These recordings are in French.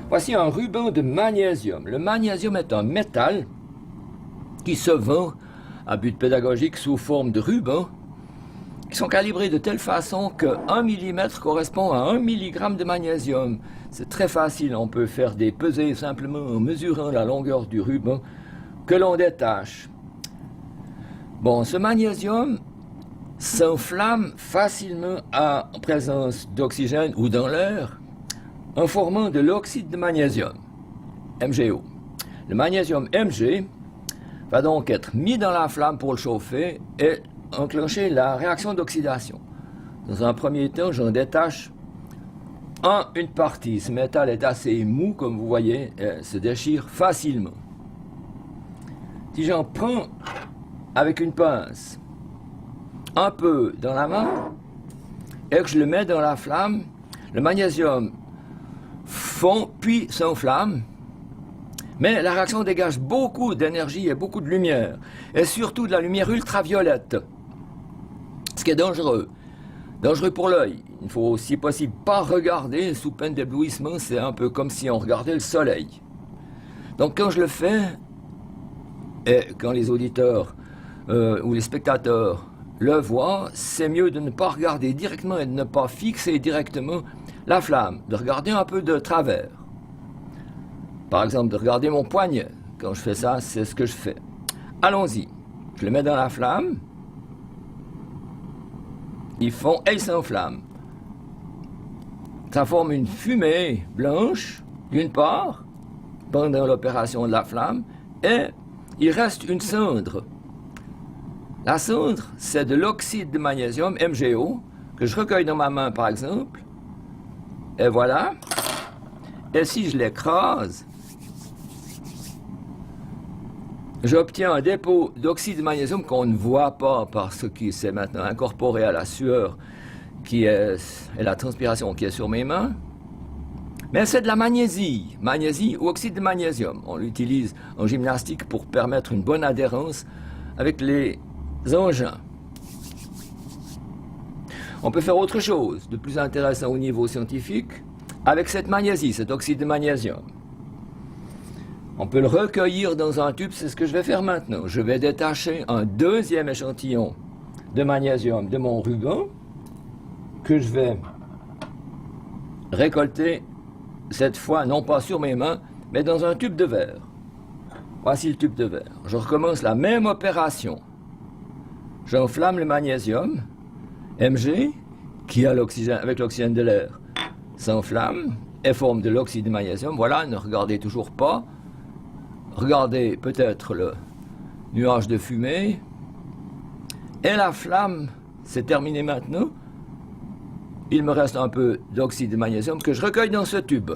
Voici un ruban de magnésium. Le magnésium est un métal qui se vend à but pédagogique sous forme de rubans qui sont calibrés de telle façon que 1 mm correspond à 1 mg de magnésium. C'est très facile, on peut faire des pesées simplement en mesurant la longueur du ruban que l'on détache. Bon, ce magnésium s'enflamme facilement en présence d'oxygène ou dans l'air en formant de l'oxyde de magnésium, MgO. Le magnésium Mg va donc être mis dans la flamme pour le chauffer et enclencher la réaction d'oxydation. Dans un premier temps, j'en détache une partie. Ce métal est assez mou, comme vous voyez, et se déchire facilement. Si j'en prends avec une pince un peu dans la main et que je le mets dans la flamme, le magnésium fond puis s'enflamme, mais la réaction dégage beaucoup d'énergie et beaucoup de lumière, et surtout de la lumière ultraviolette, ce qui est dangereux pour l'œil. Il faut, si possible, pas regarder sous peine d'éblouissement, c'est un peu comme si on regardait le soleil. Donc quand je le fais, et quand les auditeurs ou les spectateurs le voient, c'est mieux de ne pas regarder directement et de ne pas fixer directement la flamme, de regarder un peu de travers. Par exemple, de regarder mon poignet. Quand je fais ça, c'est ce que je fais. Allons-y. Je le mets dans la flamme. Il fond et il s'enflamme. Ça forme une fumée blanche, d'une part, pendant l'opération de la flamme, et il reste une cendre. La cendre, c'est de l'oxyde de magnésium, MgO, que je recueille dans ma main, par exemple. Et voilà. Et si je l'écrase, j'obtiens un dépôt d'oxyde de magnésium qu'on ne voit pas parce que c'est maintenant incorporé à la sueur et la transpiration qui est sur mes mains. Mais c'est de la magnésie ou oxyde de magnésium. On l'utilise en gymnastique pour permettre une bonne adhérence avec les engins. On peut faire autre chose de plus intéressant au niveau scientifique avec cette magnésie, cet oxyde de magnésium. On peut le recueillir dans un tube, c'est ce que je vais faire maintenant. Je vais détacher un deuxième échantillon de magnésium de mon ruban que je vais récolter cette fois non pas sur mes mains, mais dans un tube de verre. Voici le tube de verre. Je recommence la même opération. J'enflamme le magnésium, Mg, qui avec l'oxygène de l'air s'enflamme et forme de l'oxyde de magnésium. Voilà, ne regardez toujours pas. Regardez peut-être le nuage de fumée. Et la flamme, c'est terminé maintenant. Il me reste un peu d'oxyde de magnésium que je recueille dans ce tube.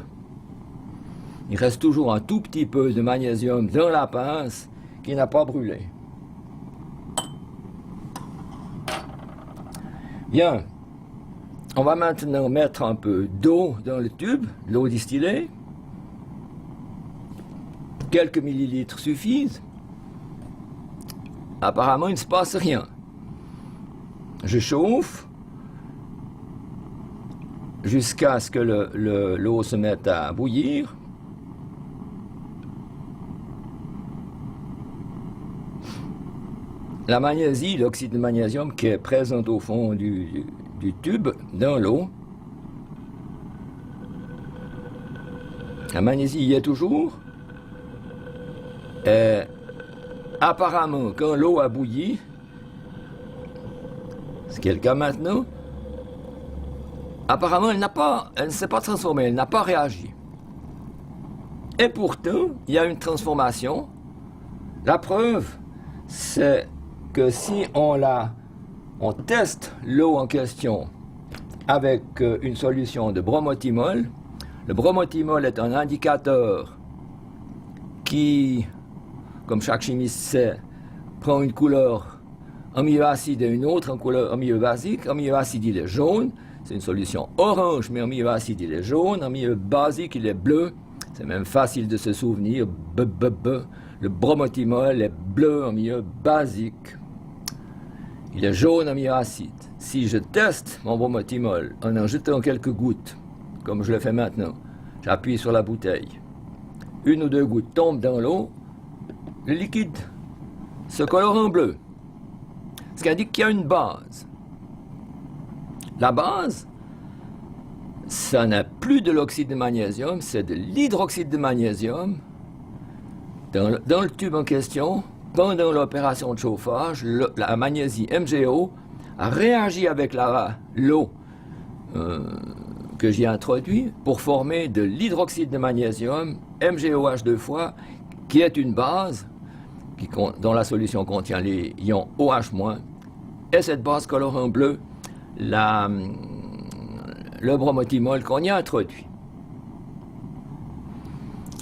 Il reste toujours un tout petit peu de magnésium dans la pince qui n'a pas brûlé. Bien, on va maintenant mettre un peu d'eau dans le tube, l'eau distillée. Quelques millilitres suffisent. Apparemment, il ne se passe rien. Je chauffe jusqu'à ce que l'eau se mette à bouillir. La magnésie, l'oxyde de magnésium qui est présent au fond du tube, dans l'eau. La magnésie y est toujours. Et apparemment, quand l'eau a bouilli, ce qui est le cas maintenant, apparemment, elle ne s'est pas transformée, elle n'a pas réagi. Et pourtant, il y a une transformation. La preuve, c'est que si on teste l'eau en question avec une solution de bromothymol, le bromothymol est un indicateur qui, comme chaque chimiste sait, prend une couleur en milieu acide et une autre en couleur en milieu basique. En milieu acide, il est jaune. C'est une solution orange, mais en milieu acide, il est jaune. En milieu basique, il est bleu. C'est même facile de se souvenir. Le bromothymol est bleu en milieu basique. Il est jaune en milieu acide. Si je teste mon bromothymol en jetant quelques gouttes, comme je le fais maintenant, J'appuie sur la bouteille. Une ou deux gouttes tombent dans l'eau. Le liquide se colore en bleu. Ce qui indique qu'il y a une base. La base, ça n'est plus de l'oxyde de magnésium, c'est de l'hydroxyde de magnésium. Dans le tube en question, pendant l'opération de chauffage, la magnésie MgO a réagi avec l'eau que j'y ai introduit pour former de l'hydroxyde de magnésium, MgOH 2 fois, qui est une base dont la solution contient les ions OH-, et cette base colore en bleu le bromothymol qu'on y a introduit.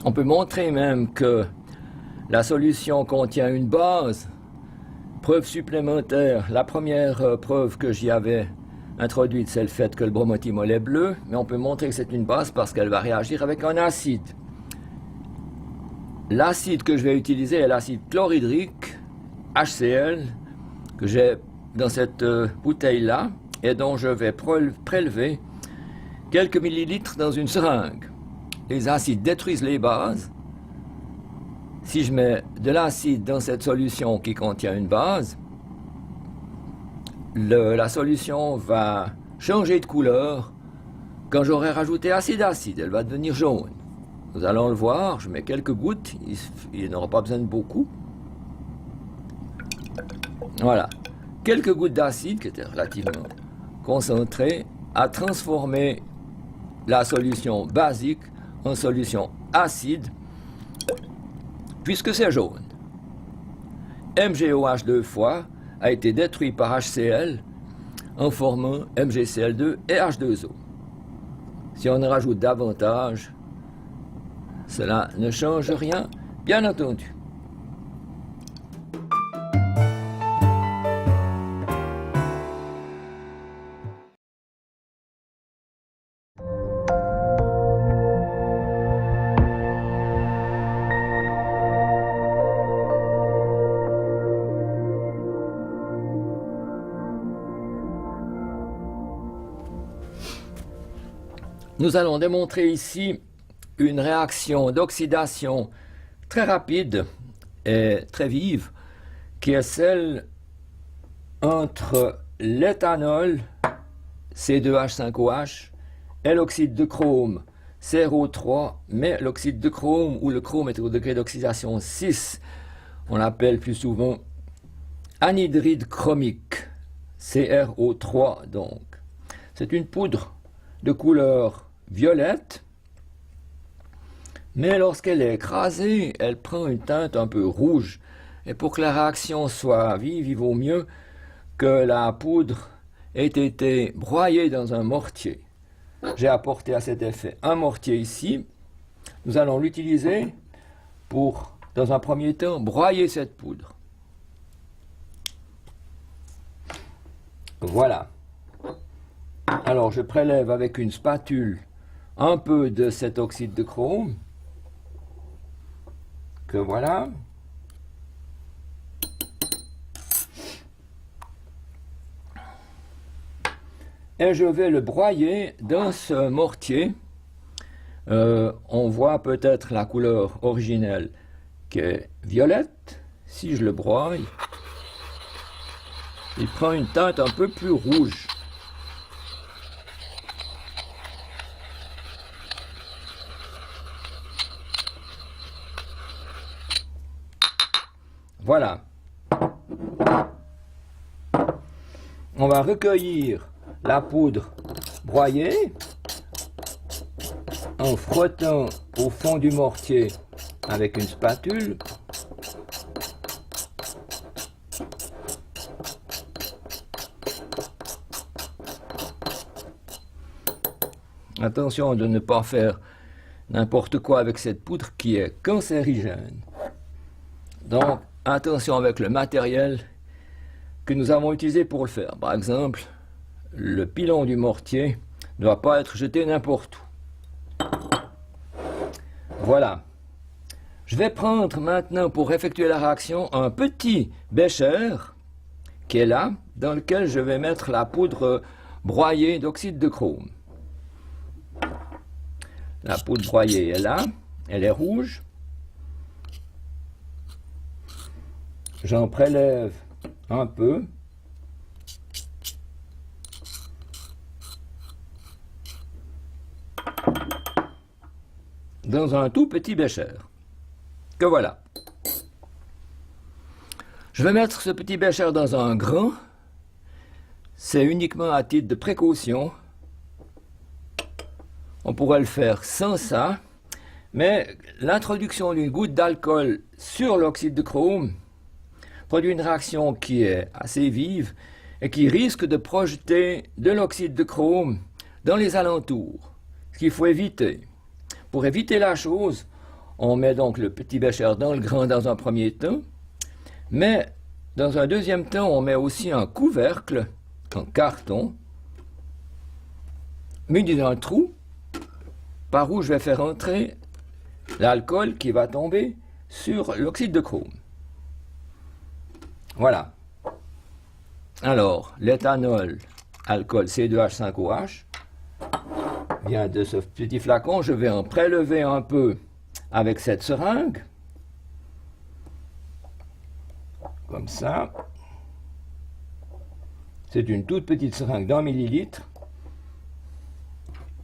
On peut montrer même que la solution contient une base. Preuve supplémentaire, la première preuve que j'y avais introduite, c'est le fait que le bromothymol est bleu, mais on peut montrer que c'est une base parce qu'elle va réagir avec un acide. L'acide que je vais utiliser est l'acide chlorhydrique, HCl, que j'ai dans cette bouteille-là, et dont je vais prélever quelques millilitres dans une seringue. Les acides détruisent les bases. Si je mets de l'acide dans cette solution qui contient une base, la solution va changer de couleur. Quand j'aurai rajouté acide, elle va devenir jaune. Nous allons le voir, je mets quelques gouttes, il n'aura pas besoin de beaucoup. Voilà, quelques gouttes d'acide, qui étaient relativement concentrées, a transformé la solution basique en solution acide, puisque c'est jaune. MgOH 2 fois a été détruit par HCl en formant MgCl2 et H2O. Si on en rajoute davantage, cela ne change rien, bien entendu. Nous allons démontrer ici une réaction d'oxydation très rapide et très vive, qui est celle entre l'éthanol, C2H5OH, et l'oxyde de chrome, CrO3, mais l'oxyde de chrome, où le chrome est au degré d'oxydation 6, on l'appelle plus souvent anhydride chromique, CrO3 donc. C'est une poudre de couleur violette, mais lorsqu'elle est écrasée, elle prend une teinte un peu rouge. Et pour que la réaction soit vive, il vaut mieux que la poudre ait été broyée dans un mortier. J'ai apporté à cet effet un mortier ici. Nous allons l'utiliser pour, dans un premier temps, broyer cette poudre. Voilà. Alors je prélève avec une spatule un peu de cet oxyde de chrome, que voilà. Et je vais le broyer dans ce mortier. On voit peut-être la couleur originelle qui est violette. Si je le broie, il prend une teinte un peu plus rouge. Voilà. On va recueillir la poudre broyée en frottant au fond du mortier avec une spatule. Attention de ne pas faire n'importe quoi avec cette poudre qui est cancérigène. Donc, attention avec le matériel que nous avons utilisé pour le faire. Par exemple, le pilon du mortier ne doit pas être jeté n'importe où. Voilà. Je vais prendre maintenant, pour effectuer la réaction, un petit bécher qui est là, dans lequel je vais mettre la poudre broyée d'oxyde de chrome. La poudre broyée est là, elle est rouge. J'en prélève un peu. Dans un tout petit bécher. Que voilà. Je vais mettre ce petit bécher dans un grand. C'est uniquement à titre de précaution. On pourrait le faire sans ça, mais l'introduction d'une goutte d'alcool sur l'oxyde de chrome produit une réaction qui est assez vive et qui risque de projeter de l'oxyde de chrome dans les alentours, ce qu'il faut éviter. Pour éviter la chose, on met donc le petit bécher dans le grand dans un premier temps, mais dans un deuxième temps, on met aussi un couvercle en carton, muni d'un trou, par où je vais faire entrer l'alcool qui va tomber sur l'oxyde de chrome. Voilà. Alors, l'éthanol, alcool C2H5OH, vient de ce petit flacon. Je vais en prélever un peu avec cette seringue. Comme ça. C'est une toute petite seringue d'1 millilitre.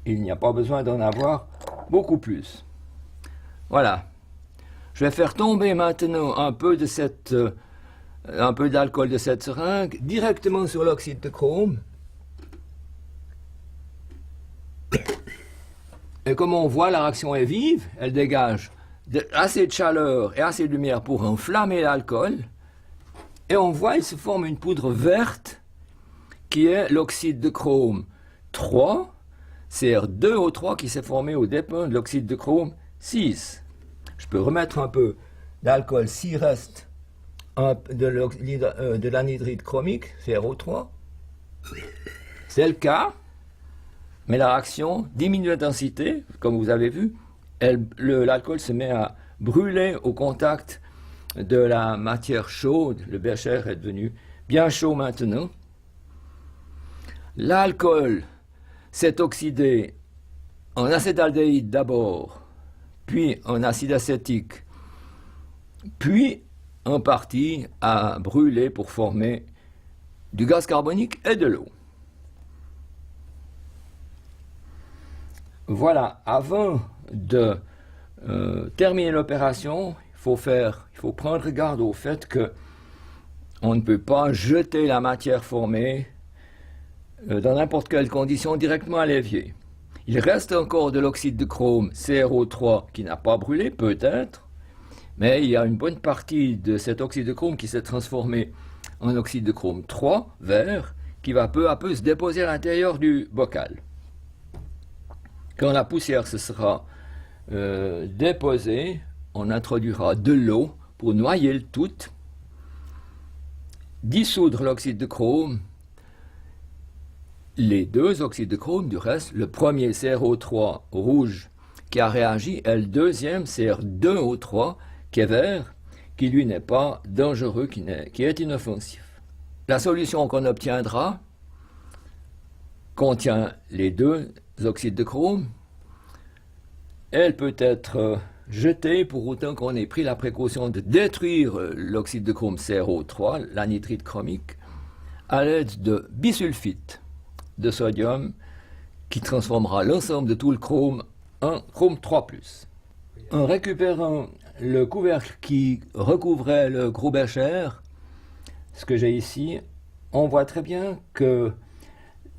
Il n'y a pas besoin d'en avoir beaucoup plus. Voilà. Je vais faire tomber maintenant un peu d'alcool de cette seringue directement sur l'oxyde de chrome. Et comme on voit, la réaction est vive, elle dégage assez de chaleur et assez de lumière pour enflammer l'alcool. Et on voit, il se forme une poudre verte qui est l'oxyde de chrome 3, Cr2O3 qui s'est formé au dépend de l'oxyde de chrome 6. Je peux remettre un peu d'alcool s'il reste de l'anhydride chromique, CrO3. C'est le cas, mais la réaction diminue l'intensité, comme vous avez vu. L'alcool se met à brûler au contact de la matière chaude. Le bécher est devenu bien chaud maintenant. L'alcool s'est oxydé en acétaldéhyde d'abord, puis en acide acétique, puis en partie à brûler pour former du gaz carbonique et de l'eau. Voilà, avant de terminer l'opération, il faut prendre garde au fait que on ne peut pas jeter la matière formée dans n'importe quelle condition directement à l'évier. Il reste encore de l'oxyde de chrome CrO3 qui n'a pas brûlé, peut-être, mais il y a une bonne partie de cet oxyde de chrome qui s'est transformé en oxyde de chrome 3, vert, qui va peu à peu se déposer à l'intérieur du bocal. Quand la poussière se sera déposée, on introduira de l'eau pour noyer le tout, dissoudre l'oxyde de chrome. Les deux oxydes de chrome, du reste, le premier CrO3 rouge qui a réagi et le deuxième Cr2O3 qui est vert, qui lui n'est pas dangereux, qui est inoffensif. La solution qu'on obtiendra contient les deux oxydes de chrome. Elle peut être jetée pour autant qu'on ait pris la précaution de détruire l'oxyde de chrome CrO3, l'anhydride chromique, à l'aide de bisulfite de sodium qui transformera l'ensemble de tout le chrome en chrome 3+. En récupérant le couvercle qui recouvrait le gros bécher, ce que j'ai ici, on voit très bien que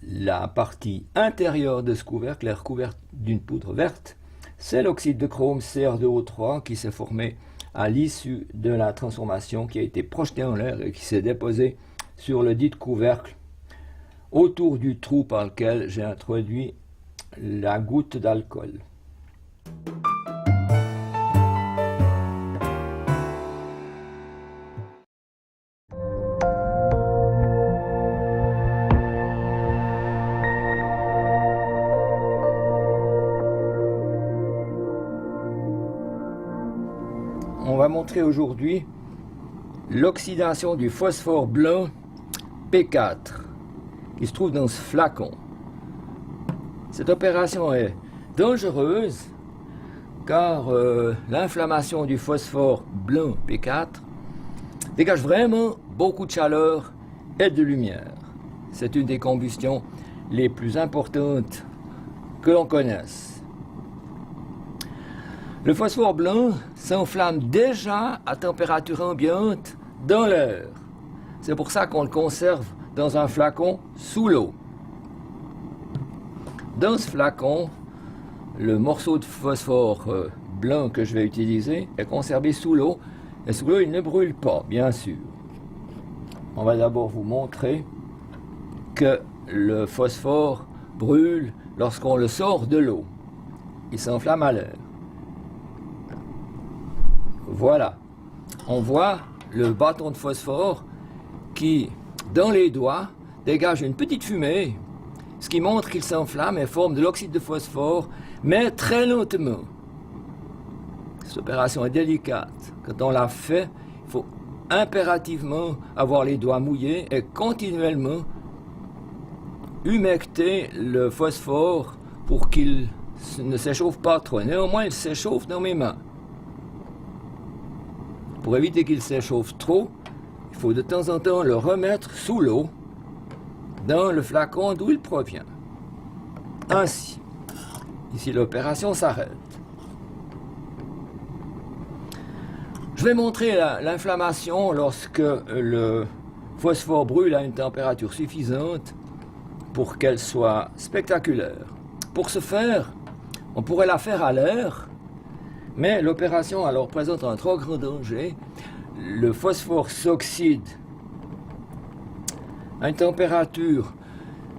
la partie intérieure de ce couvercle est recouverte d'une poudre verte. C'est l'oxyde de chrome Cr2O3 qui s'est formé à l'issue de la transformation, qui a été projeté en l'air et qui s'est déposé sur le dit couvercle autour du trou par lequel j'ai introduit la goutte d'alcool. On va montrer aujourd'hui l'oxydation du phosphore blanc P4 qui se trouve dans ce flacon. Cette opération est dangereuse car l'inflammation du phosphore blanc P4 dégage vraiment beaucoup de chaleur et de lumière. C'est une des combustions les plus importantes que l'on connaisse. Le phosphore blanc s'enflamme déjà à température ambiante dans l'air. C'est pour ça qu'on le conserve dans un flacon sous l'eau. Dans ce flacon, le morceau de phosphore blanc que je vais utiliser est conservé sous l'eau. Et sous l'eau, il ne brûle pas, bien sûr. On va d'abord vous montrer que le phosphore brûle lorsqu'on le sort de l'eau. Il s'enflamme à l'air. Voilà. On voit le bâton de phosphore qui, dans les doigts, dégage une petite fumée, ce qui montre qu'il s'enflamme et forme de l'oxyde de phosphore, mais très lentement. Cette opération est délicate. Quand on la fait, il faut impérativement avoir les doigts mouillés et continuellement humecter le phosphore pour qu'il ne s'échauffe pas trop. Néanmoins, il s'échauffe dans mes mains. Pour éviter qu'il s'échauffe trop, il faut de temps en temps le remettre sous l'eau, dans le flacon d'où il provient. Ainsi, ici l'opération s'arrête. Je vais montrer l'inflammation lorsque le phosphore brûle à une température suffisante pour qu'elle soit spectaculaire. Pour ce faire, on pourrait la faire à l'air, mais l'opération alors présente un trop grand danger. Le phosphore s'oxyde à une température,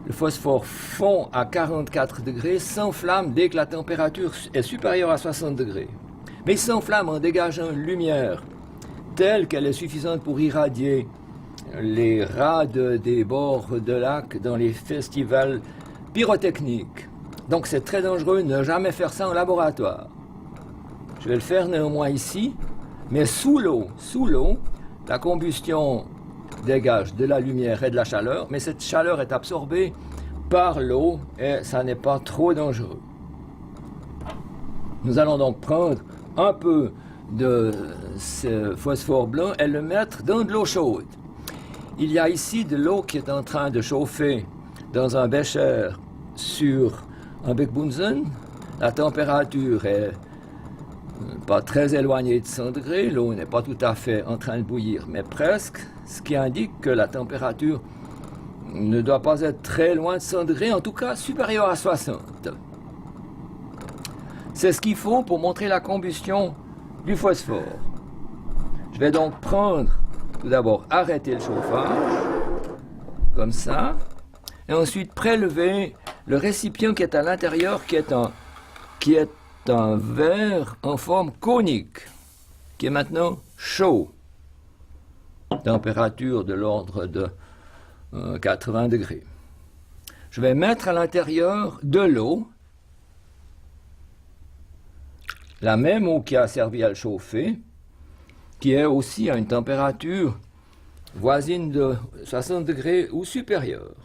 le phosphore fond à 44 degrés, s'enflamme dès que la température est supérieure à 60 degrés. Mais il s'enflamme en dégageant une lumière telle qu'elle est suffisante pour irradier les rades des bords de lac dans les festivals pyrotechniques. Donc c'est très dangereux de ne jamais faire ça en laboratoire. Je vais le faire néanmoins ici, mais sous l'eau. Sous l'eau, la combustion dégage de la lumière et de la chaleur, mais cette chaleur est absorbée par l'eau et ça n'est pas trop dangereux. Nous allons donc prendre un peu de ce phosphore blanc et le mettre dans de l'eau chaude. Il y a ici de l'eau qui est en train de chauffer dans un bécher sur un Beckbunsen. La température est pas très éloignée de 100 degrés, l'eau n'est pas tout à fait en train de bouillir, mais presque, ce qui indique que la température ne doit pas être très loin de 100 degrés, en tout cas supérieure à 60. C'est ce qu'il faut pour montrer la combustion du phosphore. Je vais donc prendre, tout d'abord arrêter le chauffage, comme ça, et ensuite prélever le récipient qui est à l'intérieur, qui est un verre en forme conique, qui est maintenant chaud. Température de l'ordre de 80 degrés. Je vais mettre à l'intérieur de l'eau, la même eau qui a servi à le chauffer, qui est aussi à une température voisine de 60 degrés ou supérieure.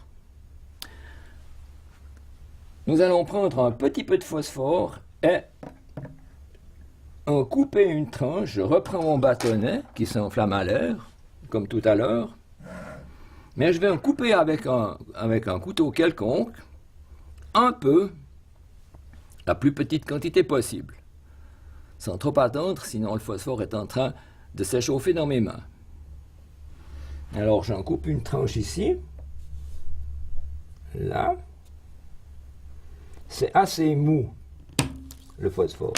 Nous allons prendre un petit peu de phosphore et en couper une tranche. Je reprends mon bâtonnet qui s'enflamme à l'air, comme tout à l'heure, mais je vais en couper avec un couteau quelconque, un peu, la plus petite quantité possible, sans trop attendre, sinon le phosphore est en train de s'échauffer dans mes mains. Alors j'en coupe une tranche ici, là. C'est assez mou, le phosphore.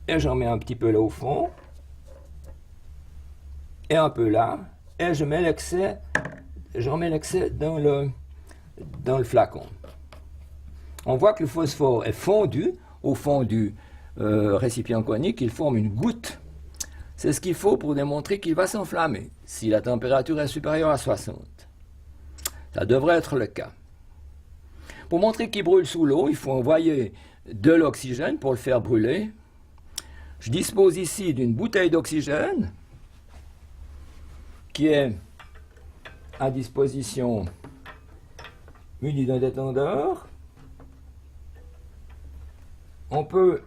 Et j'en mets un petit peu là au fond, et un peu là, et j'en mets l'excès dans le flacon. On voit que le phosphore est fondu au fond du récipient conique, il forme une goutte. C'est ce qu'il faut pour démontrer qu'il va s'enflammer, si la température est supérieure à 60. Ça devrait être le cas. Pour montrer qu'il brûle sous l'eau, il faut envoyer de l'oxygène pour le faire brûler. Je dispose ici d'une bouteille d'oxygène qui est à disposition munie d'un détendeur. on peut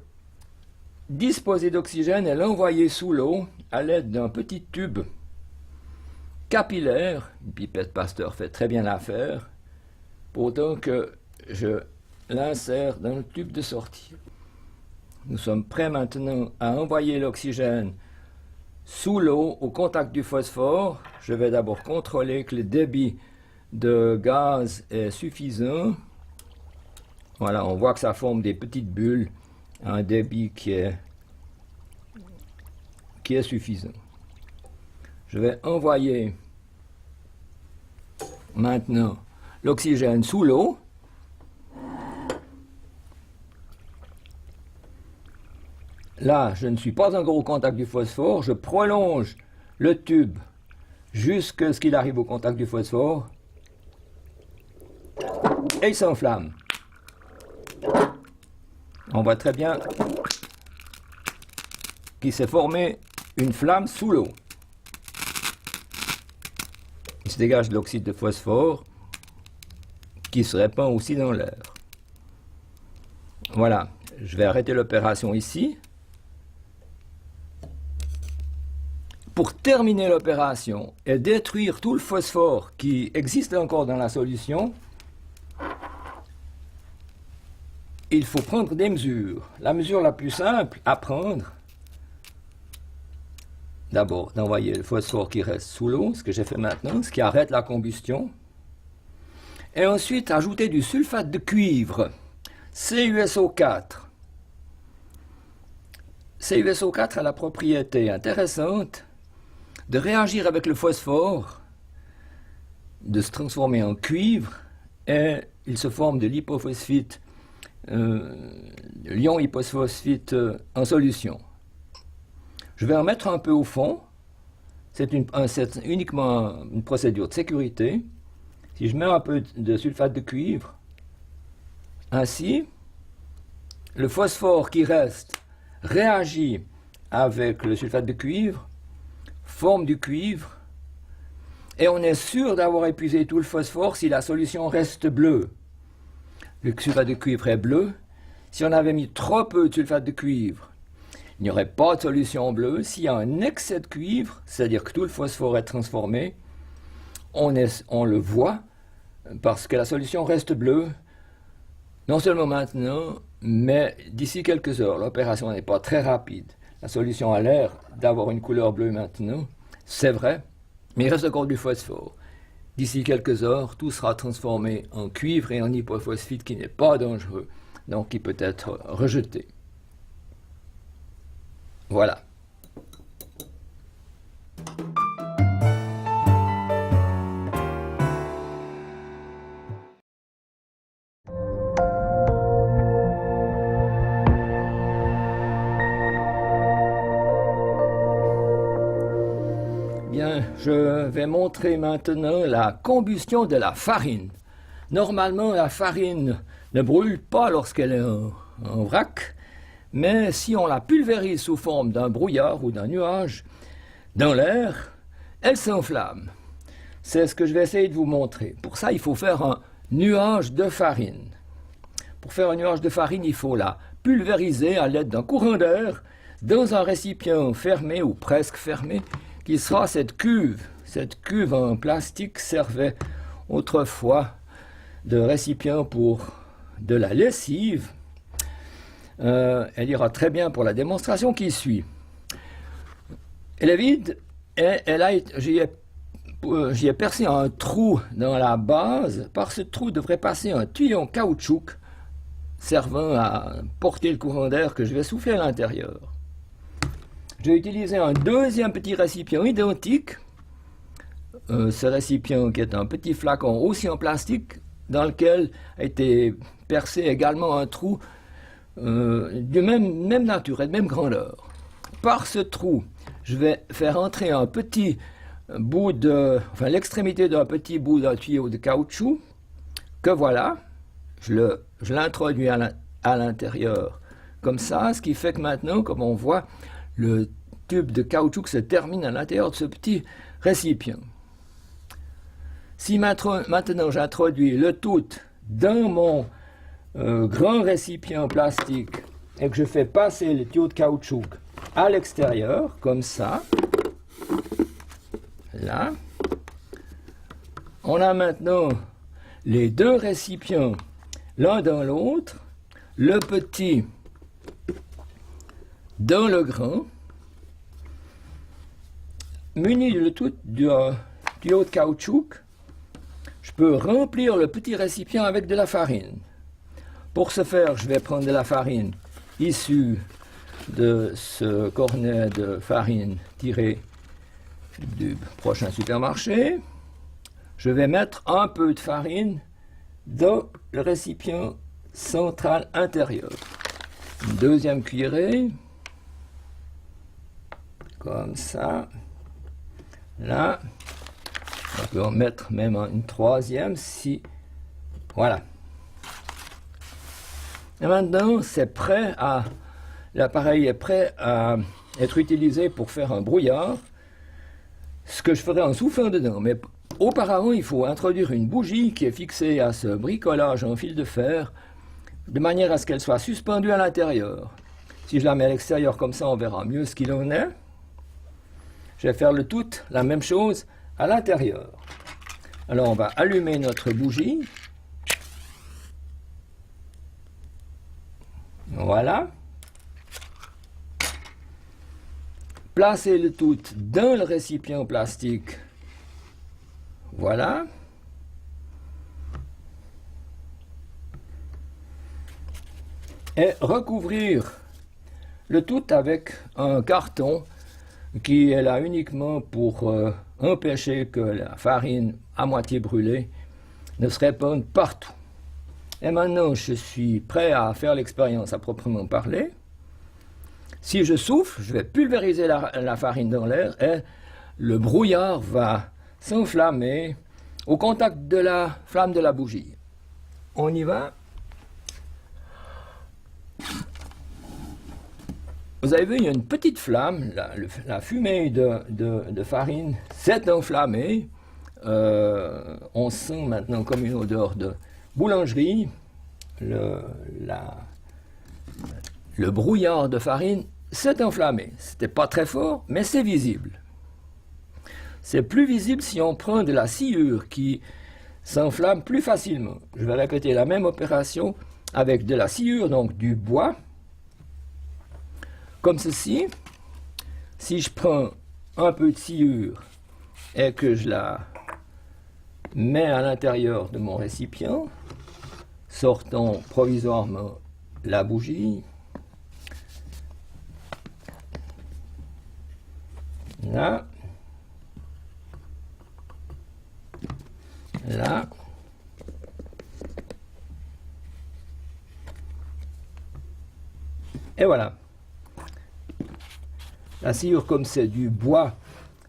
disposer d'oxygène et l'envoyer sous l'eau à l'aide d'un petit tube capillaire. Une pipette Pasteur fait très bien l'affaire, pour autant que je l'insère dans le tube de sortie. Nous sommes prêts maintenant à envoyer l'oxygène sous l'eau au contact du phosphore. Je vais d'abord contrôler que le débit de gaz est suffisant. Voilà, on voit que ça forme des petites bulles, un débit qui est suffisant. Je vais envoyer maintenant l'oxygène sous l'eau. Là, je ne suis pas encore au contact du phosphore, je prolonge le tube jusqu'à ce qu'il arrive au contact du phosphore et il s'enflamme. On voit très bien qu'il s'est formé une flamme sous l'eau. Il se dégage de l'oxyde de phosphore qui se répand aussi dans l'air. Voilà, je vais arrêter l'opération ici. Pour terminer l'opération et détruire tout le phosphore qui existe encore dans la solution, il faut prendre des mesures. La mesure la plus simple à prendre, d'abord d'envoyer le phosphore qui reste sous l'eau, ce que j'ai fait maintenant, ce qui arrête la combustion, et ensuite ajouter du sulfate de cuivre, CuSO4. CuSO4 a la propriété intéressante de réagir avec le phosphore, de se transformer en cuivre, et il se forme de l'hypophosphite, l'ion hypophosphite en solution. Je vais en mettre un peu au fond, c'est uniquement une procédure de sécurité. Si je mets un peu de sulfate de cuivre, ainsi, le phosphore qui reste réagit avec le sulfate de cuivre, forme du cuivre, et on est sûr d'avoir épuisé tout le phosphore si la solution reste bleue. Le sulfate de cuivre est bleu. Si on avait mis trop peu de sulfate de cuivre, il n'y aurait pas de solution bleue. S'il y a un excès de cuivre, c'est-à-dire que tout le phosphore est transformé, on le voit parce que la solution reste bleue, non seulement maintenant, mais d'ici quelques heures. L'opération n'est pas très rapide. La solution a l'air d'avoir une couleur bleue maintenant, c'est vrai, mais il reste encore du phosphore. D'ici quelques heures, tout sera transformé en cuivre et en hypophosphite qui n'est pas dangereux, donc qui peut être rejeté. Voilà. Bien, je vais montrer maintenant la combustion de la farine. Normalement, la farine ne brûle pas lorsqu'elle est en vrac, mais si on la pulvérise sous forme d'un brouillard ou d'un nuage dans l'air, elle s'enflamme. C'est ce que je vais essayer de vous montrer. Pour ça, il faut faire un nuage de farine. Pour faire un nuage de farine, il faut la pulvériser à l'aide d'un courant d'air dans un récipient fermé ou presque fermé, qui sera cette cuve. Cette cuve en plastique servait autrefois de récipient pour de la lessive. Elle ira très bien pour la démonstration qui suit. Elle est vide et j'y ai percé un trou dans la base. Par ce trou devrait passer un tuyau en caoutchouc servant à porter le courant d'air que je vais souffler à l'intérieur. J'ai utilisé un deuxième petit récipient identique. Ce récipient qui est un petit flacon aussi en plastique dans lequel a été percé également un trou de même nature et de même grandeur. Par ce trou, je vais faire entrer un petit bout l'extrémité d'un petit bout d'un tuyau de caoutchouc que voilà, je l'introduis à l'intérieur comme ça, ce qui fait que maintenant, comme on voit, le tube de caoutchouc se termine à l'intérieur de ce petit récipient. Si maintenant j'introduis le tout dans mon grand récipient plastique et que je fais passer le tuyau de caoutchouc à l'extérieur, comme ça, là, on a maintenant les deux récipients l'un dans l'autre, le petit dans le grand, muni le tout d'un tuyau de caoutchouc. Je peux remplir le petit récipient avec de la farine. Pour ce faire, je vais prendre de la farine issue de ce cornet de farine tiré du prochain supermarché. Je vais mettre un peu de farine dans le récipient central intérieur. Une deuxième cuillerée, comme ça. Là, on peut en mettre même une troisième si... Voilà. Et maintenant, c'est prêt à... L'appareil est prêt à être utilisé pour faire un brouillard. Ce que je ferai en soufflant dedans. Mais auparavant, il faut introduire une bougie qui est fixée à ce bricolage en fil de fer, de manière à ce qu'elle soit suspendue à l'intérieur. Si je la mets à l'extérieur comme ça, on verra mieux ce qu'il en est. Je vais faire le tout, la même chose, à l'intérieur. Alors, on va allumer notre bougie. Voilà. Placez le tout dans le récipient plastique. Voilà. Et recouvrir le tout avec un carton qui est là uniquement pour empêcher que la farine à moitié brûlée ne se répande partout. Et maintenant, je suis prêt à faire l'expérience à proprement parler. Si je souffle, je vais pulvériser la farine dans l'air et le brouillard va s'enflammer au contact de la flamme de la bougie. On y va. Vous avez vu, il y a une petite flamme, la fumée de farine s'est enflammée. On sent maintenant comme une odeur de boulangerie. Le brouillard de farine s'est enflammé. C'était pas très fort, mais c'est visible. C'est plus visible si on prend de la sciure qui s'enflamme plus facilement. Je vais répéter la même opération avec de la sciure, donc du bois. Comme ceci, si je prends un peu de sciure et que je la mets à l'intérieur de mon récipient, sortons provisoirement la bougie. Là. Là. Et voilà. La sciure, comme c'est du bois,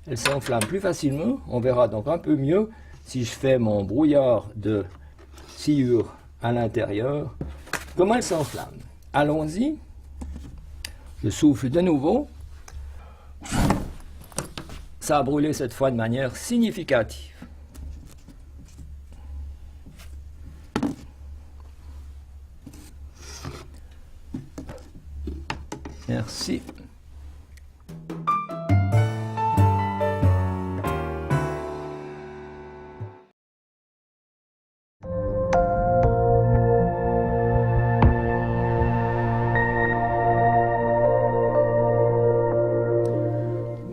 elle s'enflamme plus facilement. On verra donc un peu mieux si je fais mon brouillard de sciure à l'intérieur, comment elle s'enflamme. Allons-y. Je souffle de nouveau. Ça a brûlé cette fois de manière significative. Merci.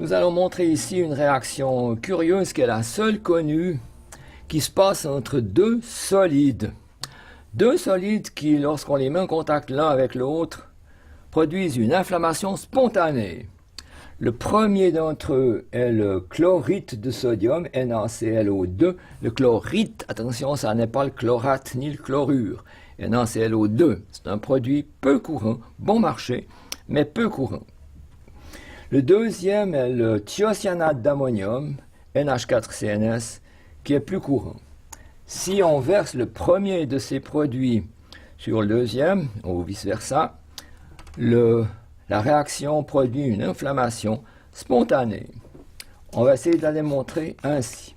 Nous allons montrer ici une réaction curieuse qui est la seule connue qui se passe entre deux solides. Deux solides qui, lorsqu'on les met en contact l'un avec l'autre, produisent une inflammation spontanée. Le premier d'entre eux est le chlorite de sodium, NaClO2. Le chlorite, attention, ça n'est pas le chlorate ni le chlorure. NaClO2, c'est un produit peu courant, bon marché, mais peu courant. Le deuxième est le thiocyanate d'ammonium, NH4CNS, qui est plus courant. Si on verse le premier de ces produits sur le deuxième, ou vice-versa, la réaction produit une inflammation spontanée. On va essayer de la démontrer ainsi.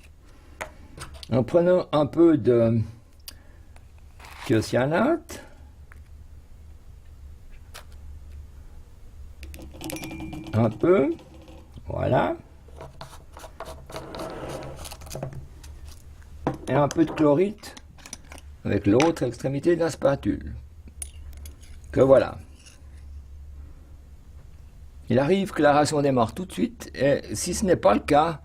En prenant un peu de thiocyanate, un peu, voilà, et un peu de chlorite avec l'autre extrémité de la spatule, que voilà. Il arrive que la réaction démarre tout de suite, et si ce n'est pas le cas,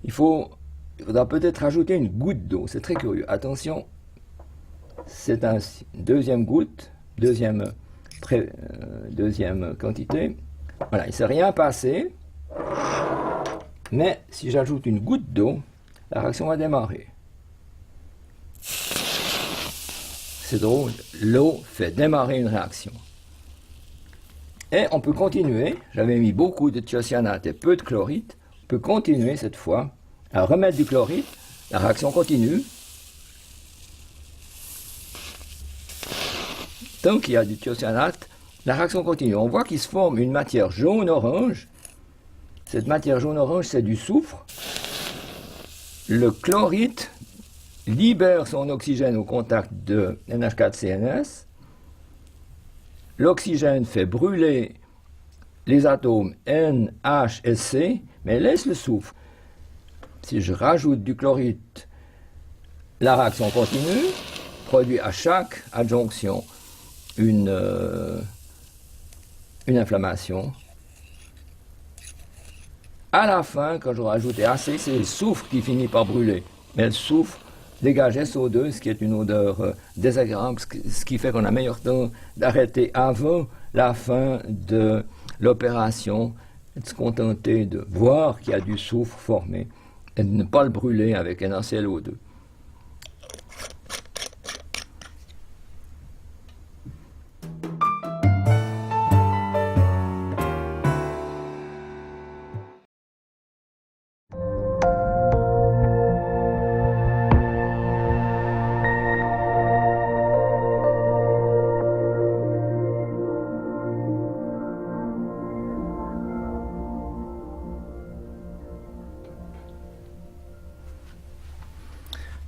il faudra peut-être ajouter une goutte d'eau, c'est très curieux, attention, c'est ainsi, deuxième goutte, deuxième quantité, voilà, il ne s'est rien passé, mais si j'ajoute une goutte d'eau, la réaction va démarrer. C'est drôle, l'eau fait démarrer une réaction. Et on peut continuer, j'avais mis beaucoup de thiocyanate et peu de chlorite, on peut continuer cette fois à remettre du chlorite, la réaction continue. Tant qu'il y a du thiocyanate, la réaction continue. On voit qu'il se forme une matière jaune-orange. Cette matière jaune-orange, c'est du soufre. Le chlorite libère son oxygène au contact de NH4CNS. L'oxygène fait brûler les atomes N, H et C, mais laisse le soufre. Si je rajoute du chlorite, la réaction continue, produit à chaque adjonction une inflammation. À la fin, quand j'aurai ajouté assez, c'est le soufre qui finit par brûler. Mais le soufre dégage SO2, ce qui est une odeur désagréable, ce qui fait qu'on a meilleur temps d'arrêter avant la fin de l'opération, et de se contenter de voir qu'il y a du soufre formé et de ne pas le brûler avec un NaClO2.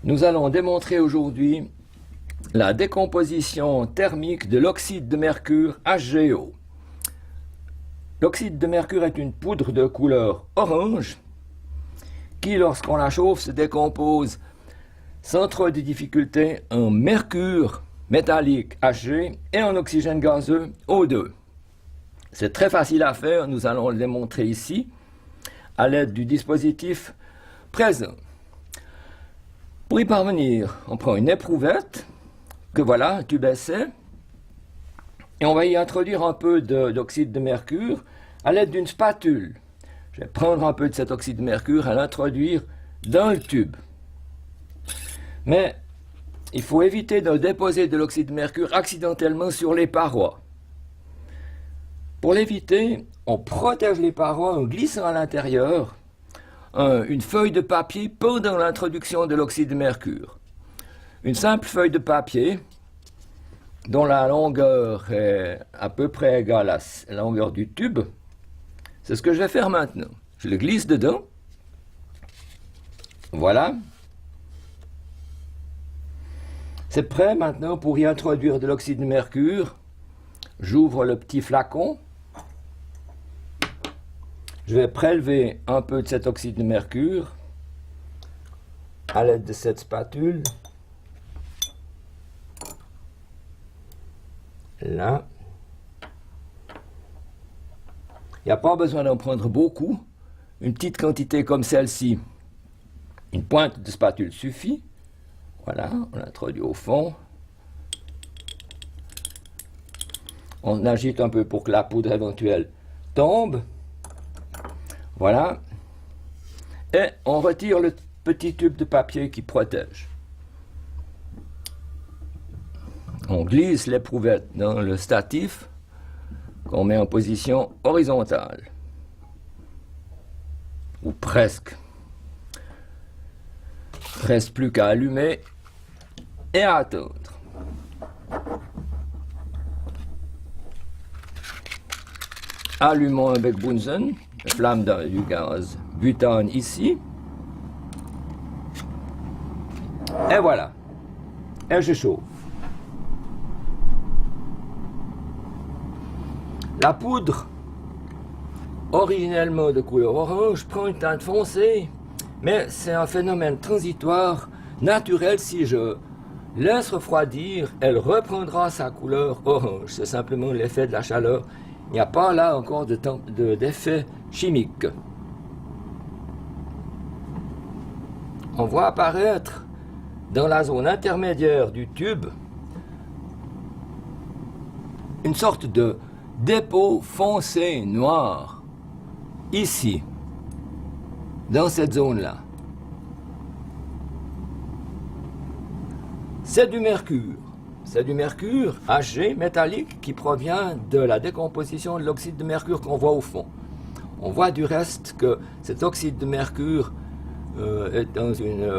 Nous allons démontrer aujourd'hui la décomposition thermique de l'oxyde de mercure HGO. L'oxyde de mercure est une poudre de couleur orange qui, lorsqu'on la chauffe, se décompose sans trop de difficulté en mercure métallique Hg et en oxygène gazeux O2. C'est très facile à faire, nous allons le démontrer ici à l'aide du dispositif présent. Pour y parvenir, on prend une éprouvette, que voilà, un tube essai, et on va y introduire un peu d'oxyde de mercure à l'aide d'une spatule. Je vais prendre un peu de cet oxyde de mercure et l'introduire dans le tube. Mais il faut éviter de déposer de l'oxyde de mercure accidentellement sur les parois. Pour l'éviter, on protège les parois en glissant à l'intérieur une feuille de papier pendant l'introduction de l'oxyde de mercure. Une simple feuille de papier dont la longueur est à peu près égale à la longueur du tube. C'est ce que je vais faire maintenant. Je le glisse dedans. Voilà. C'est prêt maintenant pour y introduire de l'oxyde de mercure. J'ouvre le petit flacon. Je vais prélever un peu de cet oxyde de mercure à l'aide de cette spatule. Là. Il n'y a pas besoin d'en prendre beaucoup. Une petite quantité comme celle-ci, une pointe de spatule suffit. Voilà, on l'introduit au fond. On agite un peu pour que la poudre éventuelle tombe. Voilà. Et on retire le petit tube de papier qui protège. On glisse l'éprouvette dans le statif qu'on met en position horizontale. Ou presque. Reste plus qu'à allumer et à attendre. Allumons avec Bunsen, la flamme du gaz butane ici. Et voilà. Et je chauffe. La poudre originellement de couleur orange, prend une teinte foncée, mais c'est un phénomène transitoire, naturel. Si je laisse refroidir, elle reprendra sa couleur orange. C'est simplement l'effet de la chaleur. Il n'y a pas là encore d'effet chimique. On voit apparaître dans la zone intermédiaire du tube une sorte de dépôt foncé noir, ici, dans cette zone-là. C'est du mercure. C'est du mercure Hg métallique qui provient de la décomposition de l'oxyde de mercure qu'on voit au fond. On voit du reste que cet oxyde de mercure est dans une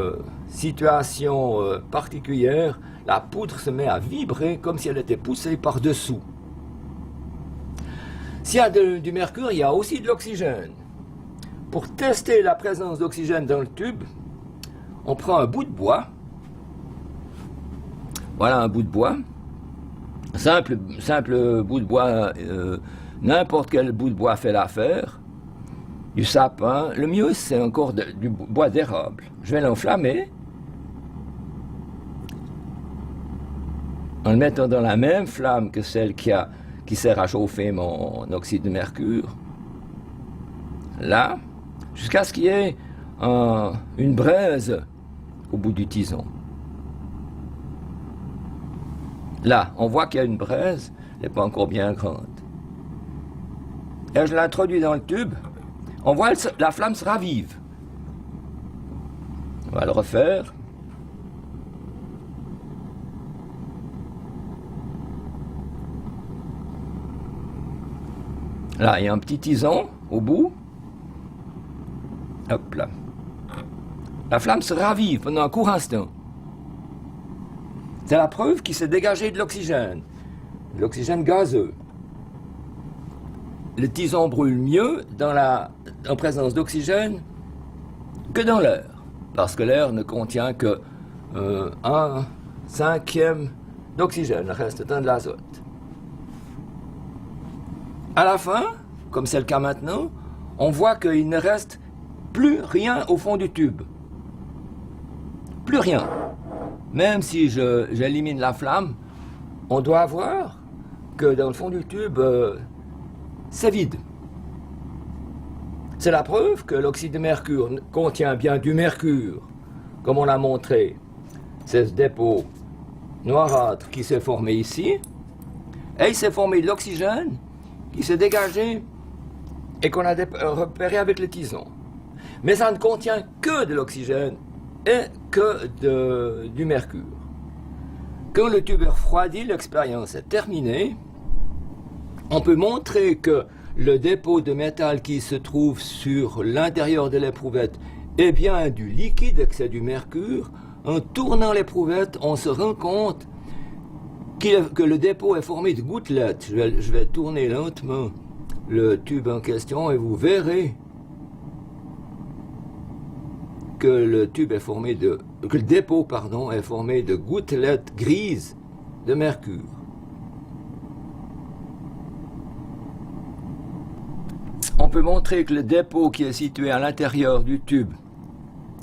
situation particulière. La poudre se met à vibrer comme si elle était poussée par-dessous. S'il y a du mercure, il y a aussi de l'oxygène. Pour tester la présence d'oxygène dans le tube, on prend un bout de bois. Voilà un bout de bois. Simple bout de bois, n'importe quel bout de bois fait l'affaire. Du sapin. Le mieux, c'est encore du bois d'érable. Je vais l'enflammer en le mettant dans la même flamme que celle qui sert à chauffer mon oxyde de mercure. Là, jusqu'à ce qu'il y ait une braise au bout du tison. Là, on voit qu'il y a une braise, elle n'est pas encore bien grande. Et je l'introduis dans le tube, on voit la flamme se ravive. On va le refaire. Là, il y a un petit tison au bout. Hop là. La flamme se ravive pendant un court instant. C'est la preuve qu'il s'est dégagé de l'oxygène gazeux. Le tison brûle mieux en présence d'oxygène que dans l'air, parce que l'air ne contient que 1/5 d'oxygène, le reste étant de l'azote. À la fin, comme c'est le cas maintenant, on voit qu'il ne reste plus rien au fond du tube. Plus rien. Même si j'élimine la flamme, on doit voir que dans le fond du tube, c'est vide. C'est la preuve que l'oxyde de mercure contient bien du mercure, comme on l'a montré. C'est ce dépôt noirâtre qui s'est formé ici, et il s'est formé de l'oxygène qui s'est dégagé et qu'on a repéré avec le tison. Mais ça ne contient que de l'oxygène et que du mercure. Quand le tube est refroidi, l'expérience est terminée. On peut montrer que le dépôt de métal qui se trouve sur l'intérieur de l'éprouvette est bien du liquide et que c'est du mercure. En tournant l'éprouvette, on se rend compte que le dépôt est formé de gouttelettes. Je vais tourner lentement le tube en question et vous verrez que le dépôt est formé de gouttelettes grises de mercure. On peut montrer que le dépôt qui est situé à l'intérieur du tube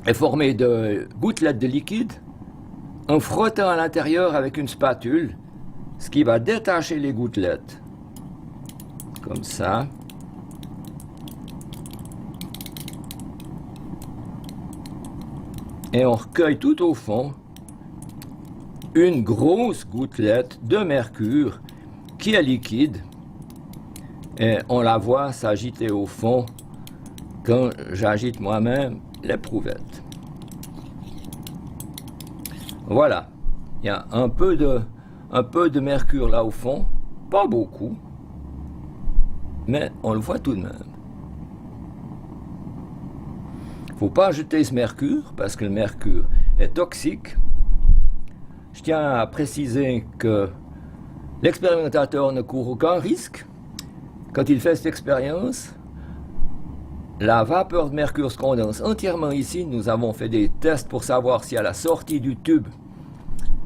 est formé de gouttelettes de liquide en frottant à l'intérieur avec une spatule, ce qui va détacher les gouttelettes. Comme ça. Et on recueille tout au fond une grosse gouttelette de mercure qui est liquide. Et on la voit s'agiter au fond quand j'agite moi-même l'éprouvette. Voilà. Il y a un peu de mercure là au fond. Pas beaucoup. Mais on le voit tout de même. Il ne faut pas jeter ce mercure parce que le mercure est toxique. Je tiens à préciser que l'expérimentateur ne court aucun risque. Quand il fait cette expérience, la vapeur de mercure se condense entièrement ici. Nous avons fait des tests pour savoir si à la sortie du tube,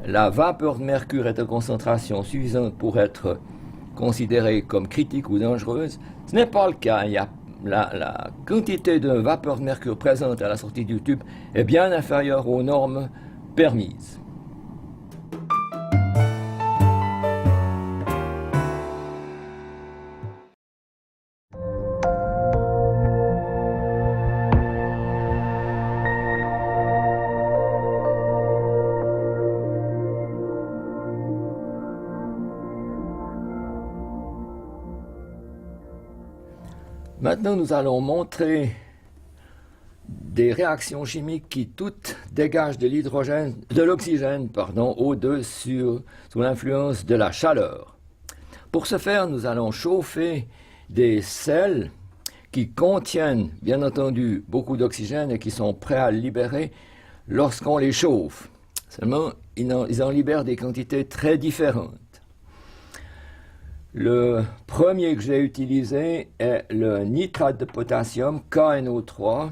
la vapeur de mercure est en concentration suffisante pour être considérée comme critique ou dangereuse. Ce n'est pas le cas. Il y a la quantité de vapeur de mercure présente à la sortie du tube est bien inférieure aux normes permises. Maintenant, nous allons montrer des réactions chimiques qui toutes dégagent de l'hydrogène, de l'oxygène, O2 sous l'influence de la chaleur. Pour ce faire, nous allons chauffer des sels qui contiennent, bien entendu, beaucoup d'oxygène et qui sont prêts à le libérer lorsqu'on les chauffe. Seulement, ils en libèrent des quantités très différentes. Le premier que j'ai utilisé est le nitrate de potassium, KNO3,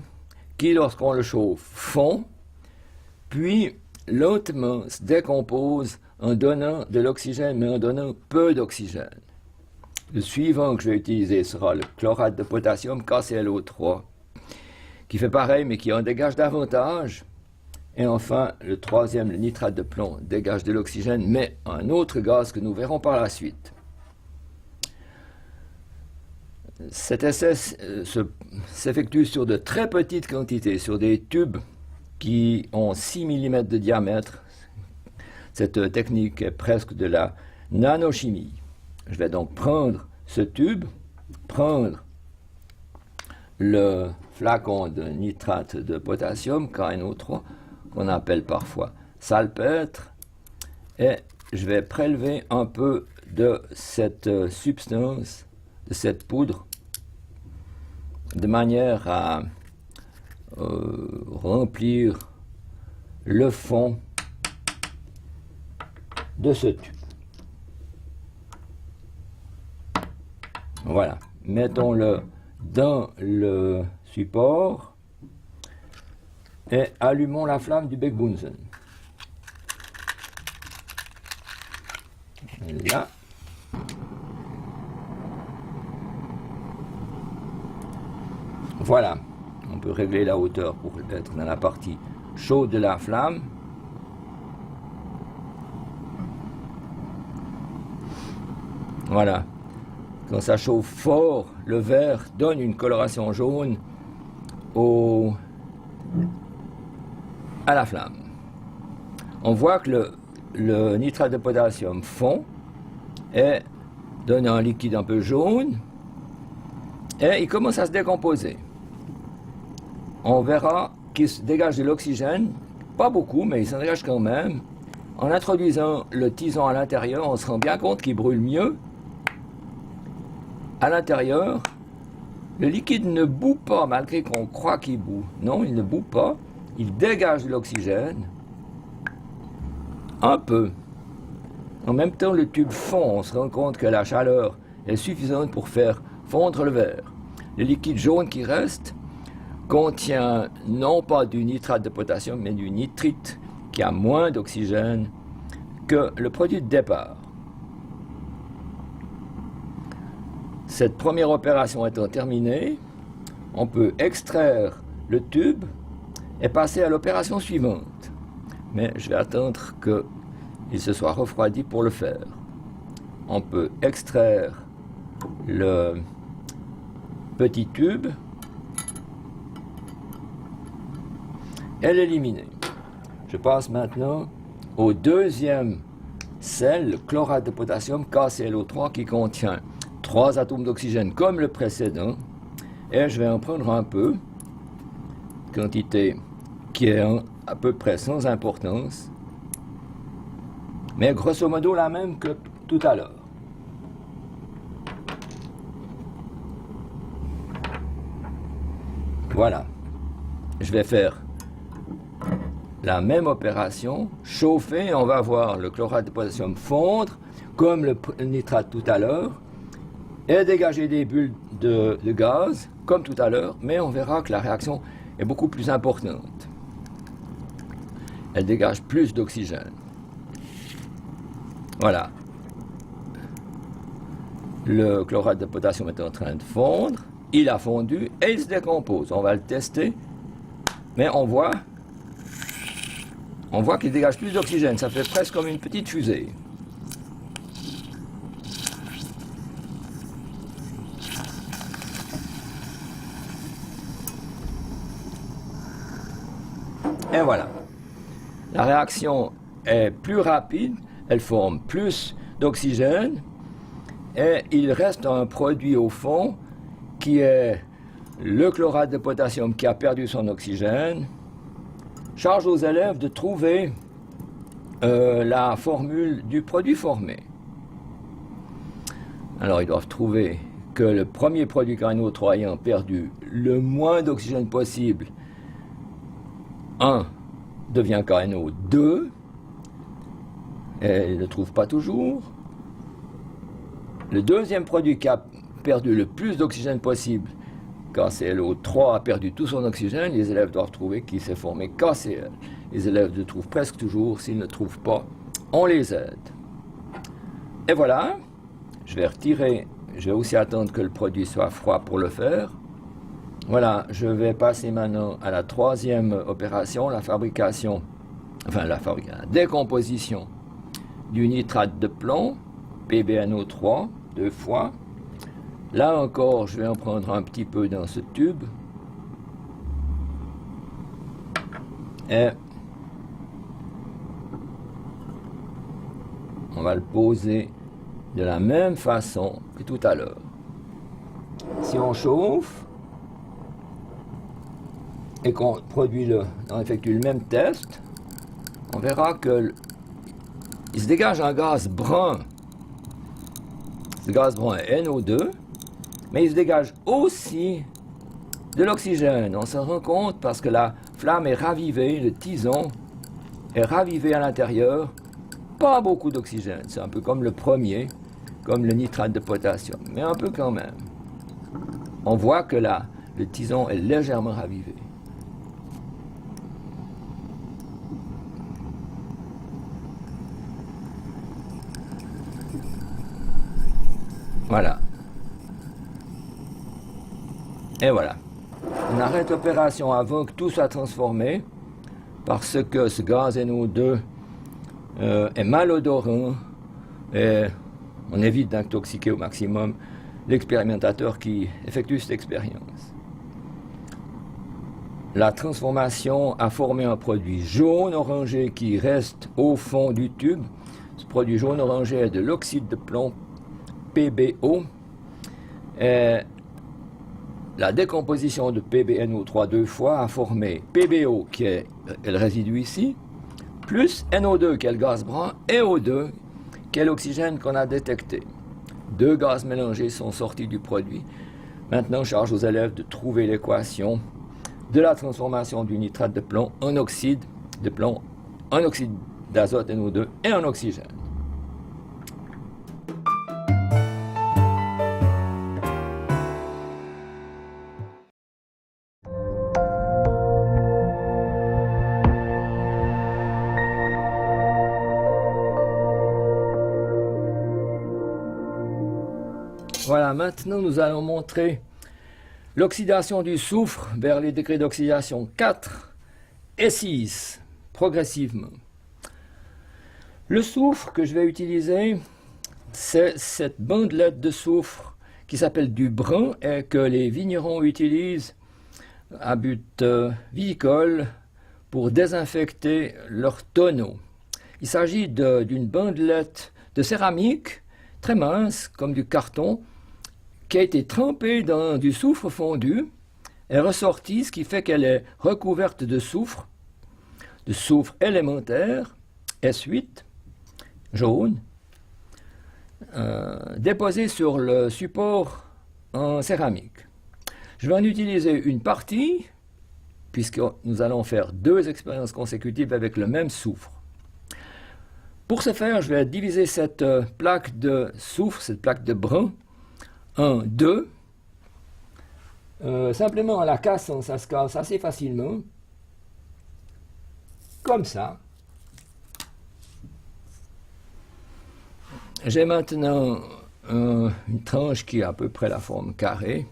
qui, lorsqu'on le chauffe, fond, puis lentement se décompose en donnant de l'oxygène, mais en donnant peu d'oxygène. Le suivant que je vais utiliser sera le chlorate de potassium, KClO3, qui fait pareil, mais qui en dégage davantage. Et enfin, le troisième, le nitrate de plomb, dégage de l'oxygène, mais un autre gaz que nous verrons par la suite. Cet essai s'effectue sur de très petites quantités, sur des tubes qui ont 6 mm de diamètre. Cette technique est presque de la nanochimie. Je vais donc prendre ce tube, prendre le flacon de nitrate de potassium, KNO3, qu'on appelle parfois salpêtre, et je vais prélever un peu de cette substance, de cette poudre, de manière à remplir le fond de ce tube. Voilà, mettons-le dans le support et allumons la flamme du bec Bunsen. Là. Voilà, on peut régler la hauteur pour être dans la partie chaude de la flamme. Voilà, quand ça chauffe fort, le verre donne une coloration jaune à la flamme. On voit que le nitrate de potassium fond et donne un liquide un peu jaune et il commence à se décomposer. On verra qu'il se dégage de l'oxygène, pas beaucoup, mais il s'en dégage quand même. En introduisant le tison à l'intérieur, on se rend bien compte qu'il brûle mieux. À l'intérieur, le liquide ne bout pas, malgré qu'on croit qu'il bout. Non, il ne bout pas. Il dégage de l'oxygène, un peu. En même temps, le tube fond. On se rend compte que la chaleur est suffisante pour faire fondre le verre. Le liquide jaune qui reste contient non pas du nitrate de potassium, mais du nitrite qui a moins d'oxygène que le produit de départ. Cette première opération étant terminée, on peut extraire le tube et passer à l'opération suivante. Mais je vais attendre qu'il se soit refroidi pour le faire. On peut extraire le petit tube et l'éliminer. Je passe maintenant au deuxième sel, le chlorate de potassium, KClO3, qui contient 3 atomes d'oxygène comme le précédent. Et je vais en prendre un peu, quantité qui est à peu près sans importance, mais grosso modo la même que tout à l'heure. Voilà. Je vais faire la même opération, chauffer, on va voir le chlorate de potassium fondre, comme le nitrate tout à l'heure, et dégager des bulles de gaz, comme tout à l'heure, mais on verra que la réaction est beaucoup plus importante. Elle dégage plus d'oxygène. Voilà. Le chlorate de potassium est en train de fondre. il a fondu et il se décompose. On va le tester, mais on voit qu'il dégage plus d'oxygène. Ça fait presque comme une petite fusée. Et voilà. La réaction est plus rapide, elle forme plus d'oxygène et il reste un produit au fond qui est le chlorate de potassium qui a perdu son oxygène. Charge aux élèves de trouver la formule du produit formé. Alors ils doivent trouver que le premier produit KNO3 ayant perdu le moins d'oxygène possible, 1 devient KNO2, et ils ne le trouvent pas toujours. Le deuxième produit qui a perdu le plus d'oxygène possible, KClO3 a perdu tout son oxygène, les élèves doivent trouver qu'il s'est formé KCl. Les élèves le trouvent presque toujours, s'ils ne le trouvent pas, on les aide. Et voilà, je vais retirer, je vais aussi attendre que le produit soit froid pour le faire. Voilà, je vais passer maintenant à la troisième opération, la décomposition du nitrate de plomb, PbNO3, 2 fois. Là encore, je vais en prendre un petit peu dans ce tube. Et on va le poser de la même façon que tout à l'heure. Si on chauffe et qu'on effectue le même test, on verra que il se dégage un gaz brun. Ce gaz brun est NO2, mais il se dégage aussi de l'oxygène. On s'en rend compte parce que la flamme est ravivée, le tison est ravivé à l'intérieur. Pas beaucoup d'oxygène, c'est un peu comme le premier, comme le nitrate de potassium, mais un peu quand même. On voit que là, le tison est légèrement ravivé. Voilà. Et voilà. On arrête l'opération avant que tout soit transformé, parce que ce gaz NO2 est malodorant et on évite d'intoxiquer au maximum l'expérimentateur qui effectue cette expérience. La transformation a formé un produit jaune-orangé qui reste au fond du tube. Ce produit jaune-orangé est de l'oxyde de plomb, PbO. Et la décomposition de PbNO3 2 fois a formé PbO, qui est le résidu ici, plus NO2, qui est le gaz brun, et O2, qui est l'oxygène qu'on a détecté. 2 gaz mélangés sont sortis du produit. Maintenant, charge aux élèves de trouver l'équation de la transformation du nitrate de plomb en oxyde de plomb, en oxyde d'azote NO2 et en oxygène. Voilà, maintenant nous allons montrer l'oxydation du soufre vers les degrés d'oxydation 4 et 6, progressivement. Le soufre que je vais utiliser, c'est cette bandelette de soufre qui s'appelle du brun et que les vignerons utilisent à but viticole pour désinfecter leurs tonneaux. Il s'agit d'une bandelette de céramique très mince, comme du carton, qui a été trempée dans du soufre fondu, est ressortie, ce qui fait qu'elle est recouverte de soufre élémentaire, S8, jaune, déposée sur le support en céramique. Je vais en utiliser une partie, puisque nous allons faire 2 expériences consécutives avec le même soufre. Pour ce faire, je vais diviser cette plaque de soufre, cette plaque de brun, en 2. Simplement en la cassant, ça se casse assez facilement. Comme ça. J'ai maintenant une tranche qui a à peu près la forme carrée.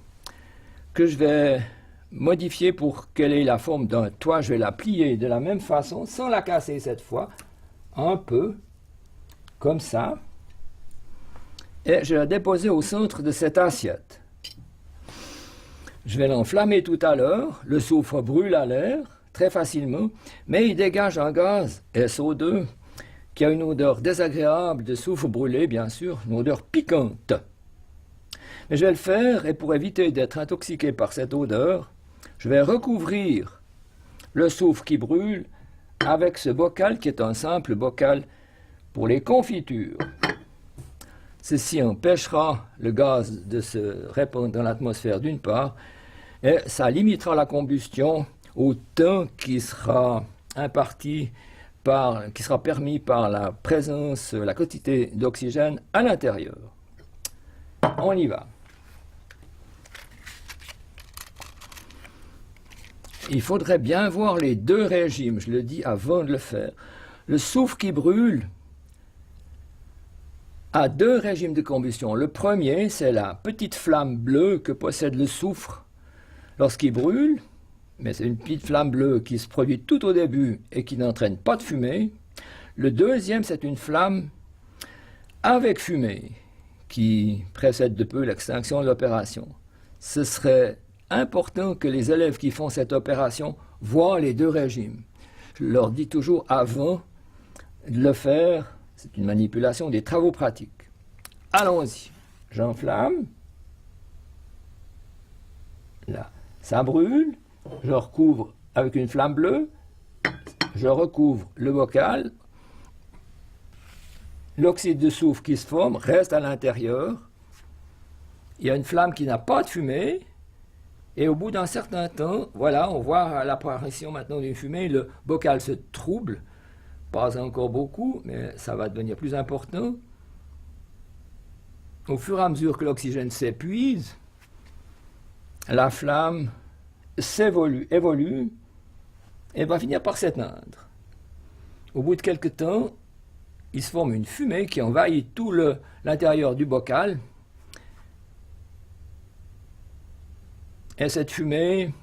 que je vais modifier pour qu'elle ait la forme d'un toit. Je vais la plier de la même façon, sans la casser cette fois, un peu, comme ça. Et je vais la déposer au centre de cette assiette. Je vais l'enflammer tout à l'heure. Le soufre brûle à l'air, très facilement, mais il dégage un gaz, SO2, qui a une odeur désagréable de soufre brûlé, bien sûr, une odeur piquante. Mais je vais le faire, et pour éviter d'être intoxiqué par cette odeur, je vais recouvrir le soufre qui brûle avec ce bocal qui est un simple bocal pour les confitures. Ceci empêchera le gaz de se répandre dans l'atmosphère d'une part, et ça limitera la combustion au temps qui sera imparti qui sera permis par la présence, la quantité d'oxygène à l'intérieur. On y va. Il faudrait bien voir les deux régimes, je le dis avant de le faire. Le soufre qui brûle a deux régimes de combustion. Le premier, c'est la petite flamme bleue que possède le soufre lorsqu'il brûle, mais c'est une petite flamme bleue qui se produit tout au début et qui n'entraîne pas de fumée. Le deuxième, c'est une flamme avec fumée qui précède de peu l'extinction de l'opération. Ce serait important que les élèves qui font cette opération voient les deux régimes. Je leur dis toujours avant de le faire, c'est une manipulation des travaux pratiques. Allons-y, j'enflamme, là, ça brûle, je recouvre avec une flamme bleue, je recouvre le bocal, l'oxyde de soufre qui se forme reste à l'intérieur, il y a une flamme qui n'a pas de fumée, et au bout d'un certain temps, voilà, on voit l'apparition maintenant d'une fumée, le bocal se trouble, pas encore beaucoup, mais ça va devenir plus important. Au fur et à mesure que l'oxygène s'épuise, la flamme évolue et va finir par s'éteindre. Au bout de quelques temps, il se forme une fumée qui envahit tout l'intérieur du bocal. Et cette fumée,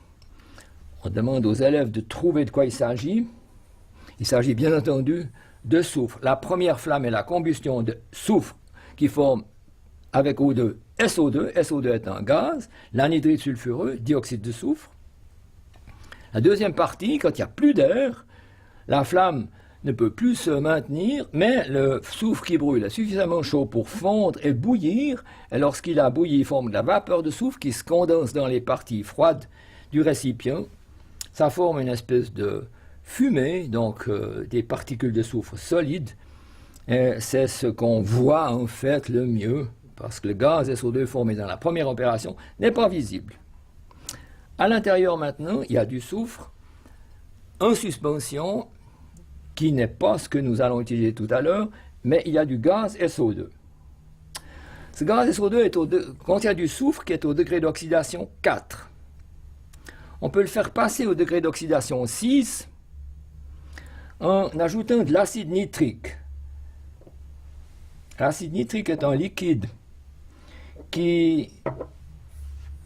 on demande aux élèves de trouver de quoi il s'agit. Il s'agit bien entendu de soufre. La première flamme est la combustion de soufre qui forme avec O2 SO2. SO2 est un gaz, l'anhydride sulfureux, dioxyde de soufre. La deuxième partie, quand il n'y a plus d'air, la flamme ne peut plus se maintenir, mais le soufre qui brûle est suffisamment chaud pour fondre et bouillir, et lorsqu'il a bouilli, il forme de la vapeur de soufre qui se condense dans les parties froides du récipient. Ça forme une espèce de fumée, donc des particules de soufre solides, et c'est ce qu'on voit en fait le mieux, parce que le gaz SO2 formé dans la première opération n'est pas visible. À l'intérieur maintenant, il y a du soufre en suspension, qui n'est pas ce que nous allons utiliser tout à l'heure, mais il y a du gaz SO2. Ce gaz SO2 contient du soufre qui est au degré d'oxydation 4. On peut le faire passer au degré d'oxydation 6 en ajoutant de l'acide nitrique. L'acide nitrique est un liquide qui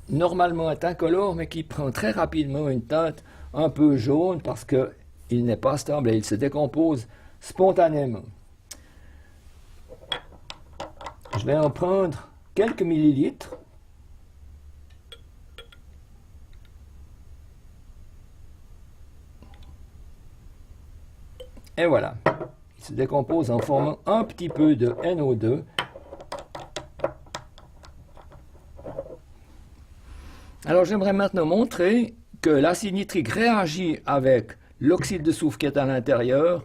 normalement est incolore, mais qui prend très rapidement une teinte un peu jaune parce qu'il n'est pas stable et il se décompose spontanément. Je vais en prendre quelques millilitres. Et voilà. Il se décompose en formant un petit peu de NO2. Alors j'aimerais maintenant montrer que l'acide nitrique réagit avec l'oxyde de soufre qui est à l'intérieur.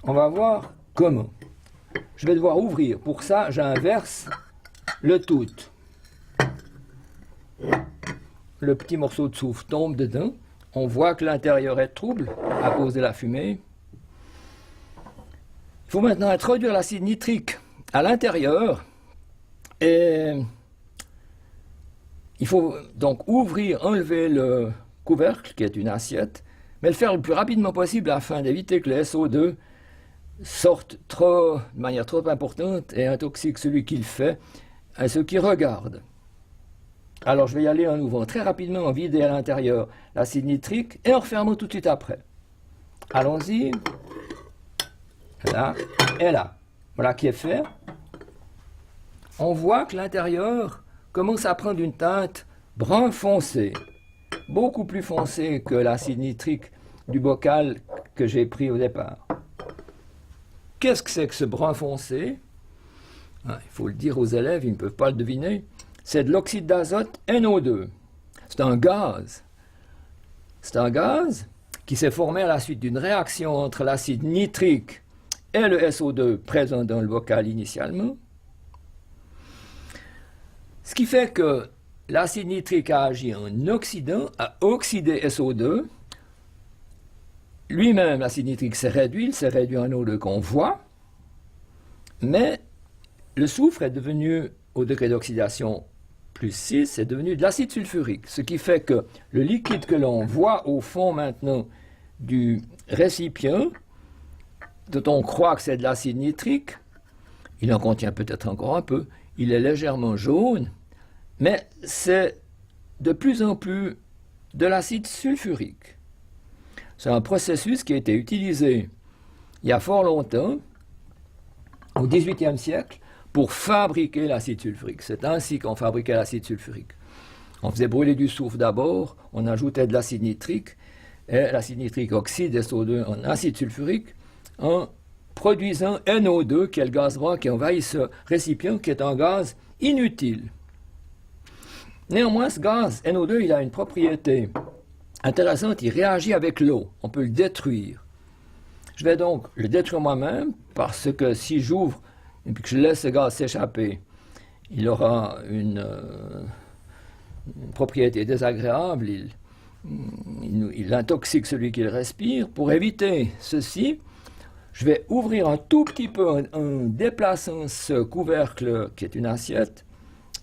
On va voir comment. Je vais devoir ouvrir. Pour ça, j'inverse le tout. Le petit morceau de soufre tombe dedans. On voit que l'intérieur est trouble à cause de la fumée. Il faut maintenant introduire l'acide nitrique à l'intérieur et il faut donc ouvrir, enlever le couvercle qui est une assiette, mais le faire le plus rapidement possible afin d'éviter que le SO2 sorte de manière trop importante et intoxique celui qui le fait et ceux qui regardent. Alors je vais y aller en ouvrant très rapidement, en vider à l'intérieur l'acide nitrique et en refermant tout de suite après. Allons-y. Là et là. Voilà qui est fait. On voit que l'intérieur commence à prendre une teinte brun foncé, beaucoup plus foncé que l'acide nitrique du bocal que j'ai pris au départ. Qu'est-ce que c'est que ce brun foncé? Il faut le dire aux élèves, ils ne peuvent pas le deviner. C'est de l'oxyde d'azote NO2. C'est un gaz. C'est un gaz qui s'est formé à la suite d'une réaction entre l'acide nitrique et le SO2 présent dans le bocal initialement. Ce qui fait que l'acide nitrique a agi en oxydant, a oxydé SO2. Lui-même, l'acide nitrique s'est réduit, il s'est réduit en O2 qu'on voit, mais le soufre est devenu, au degré d'oxydation plus 6, c'est devenu de l'acide sulfurique, ce qui fait que le liquide que l'on voit au fond maintenant du récipient, dont on croit que c'est de l'acide nitrique, il en contient peut-être encore un peu, il est légèrement jaune, mais c'est de plus en plus de l'acide sulfurique. C'est un processus qui a été utilisé il y a fort longtemps, au XVIIIe siècle, pour fabriquer l'acide sulfurique. C'est ainsi qu'on fabriquait l'acide sulfurique. On faisait brûler du soufre d'abord, on ajoutait de l'acide nitrique, et l'acide nitrique oxyde SO2 en acide sulfurique en produisant NO2, qui est le gaz brun qui envahit ce récipient, qui est un gaz inutile. Néanmoins, ce gaz NO2, il a une propriété intéressante, il réagit avec l'eau, on peut le détruire. Je vais donc le détruire moi-même, parce que si j'ouvre et puis que je laisse ce gaz s'échapper, il aura une propriété désagréable, il intoxique celui qui le respire. Pour éviter ceci, je vais ouvrir un tout petit peu en déplaçant ce couvercle qui est une assiette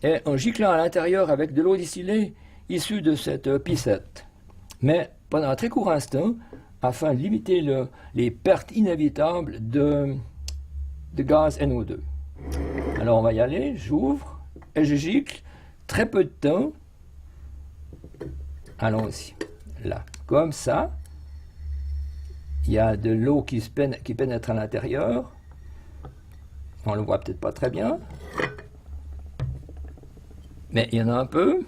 et en giclant à l'intérieur avec de l'eau distillée issue de cette piscette. Mais pendant un très court instant, afin de limiter les pertes inévitables de gaz NO2. Alors on va y aller, j'ouvre et je gicle, très peu de temps. Allons-y, là, comme ça. Il y a de l'eau qui pénètre à l'intérieur. On ne le voit peut-être pas très bien. Mais il y en a un peu.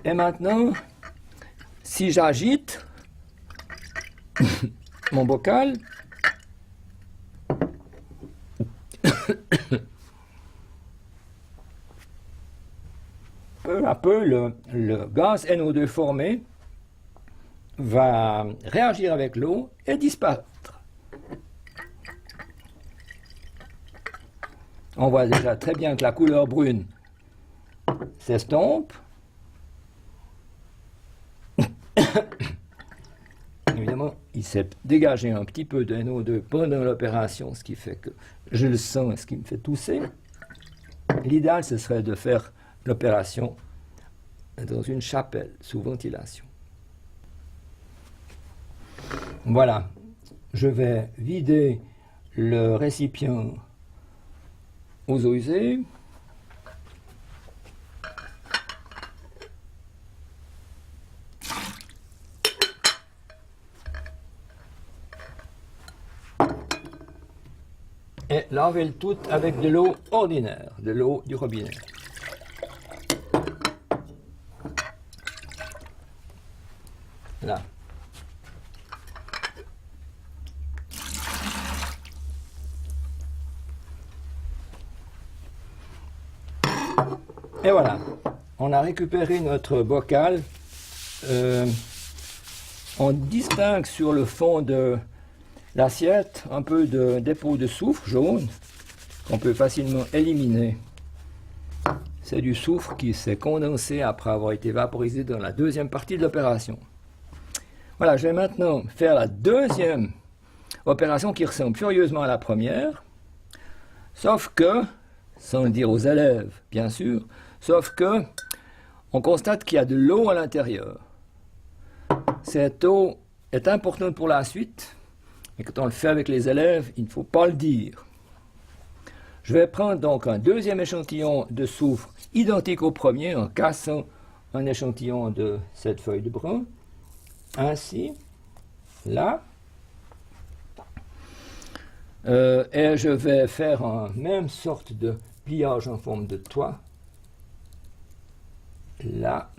Et maintenant, si j'agite mon bocal, peu à peu, le gaz NO2 formé va réagir avec l'eau et disparaître. On voit déjà très bien que la couleur brune s'estompe. Évidemment, il s'est dégagé un petit peu de NO2 pendant l'opération, ce qui fait que je le sens, ce qui me fait tousser. L'idéal, ce serait de faire l'opération dans une chapelle, sous ventilation. Voilà, je vais vider le récipient aux eaux usées. Et laver le tout avec de l'eau ordinaire, de l'eau du robinet. Là. Et voilà, on a récupéré notre bocal. On distingue sur le fond de l'assiette un peu de dépôt de soufre jaune qu'on peut facilement éliminer. C'est du soufre qui s'est condensé après avoir été vaporisé dans la deuxième partie de l'opération. Voilà, je vais maintenant faire la deuxième opération qui ressemble furieusement à la première, sauf que, sans le dire aux élèves bien sûr, sauf que on constate qu'il y a de l'eau à l'intérieur. Cette eau est importante pour la suite, et quand on le fait avec les élèves, il ne faut pas le dire. Je vais prendre donc un deuxième échantillon de soufre identique au premier en cassant un échantillon de cette feuille de brun, ainsi, là, et je vais faire une même sorte de pliage en forme de toit, là,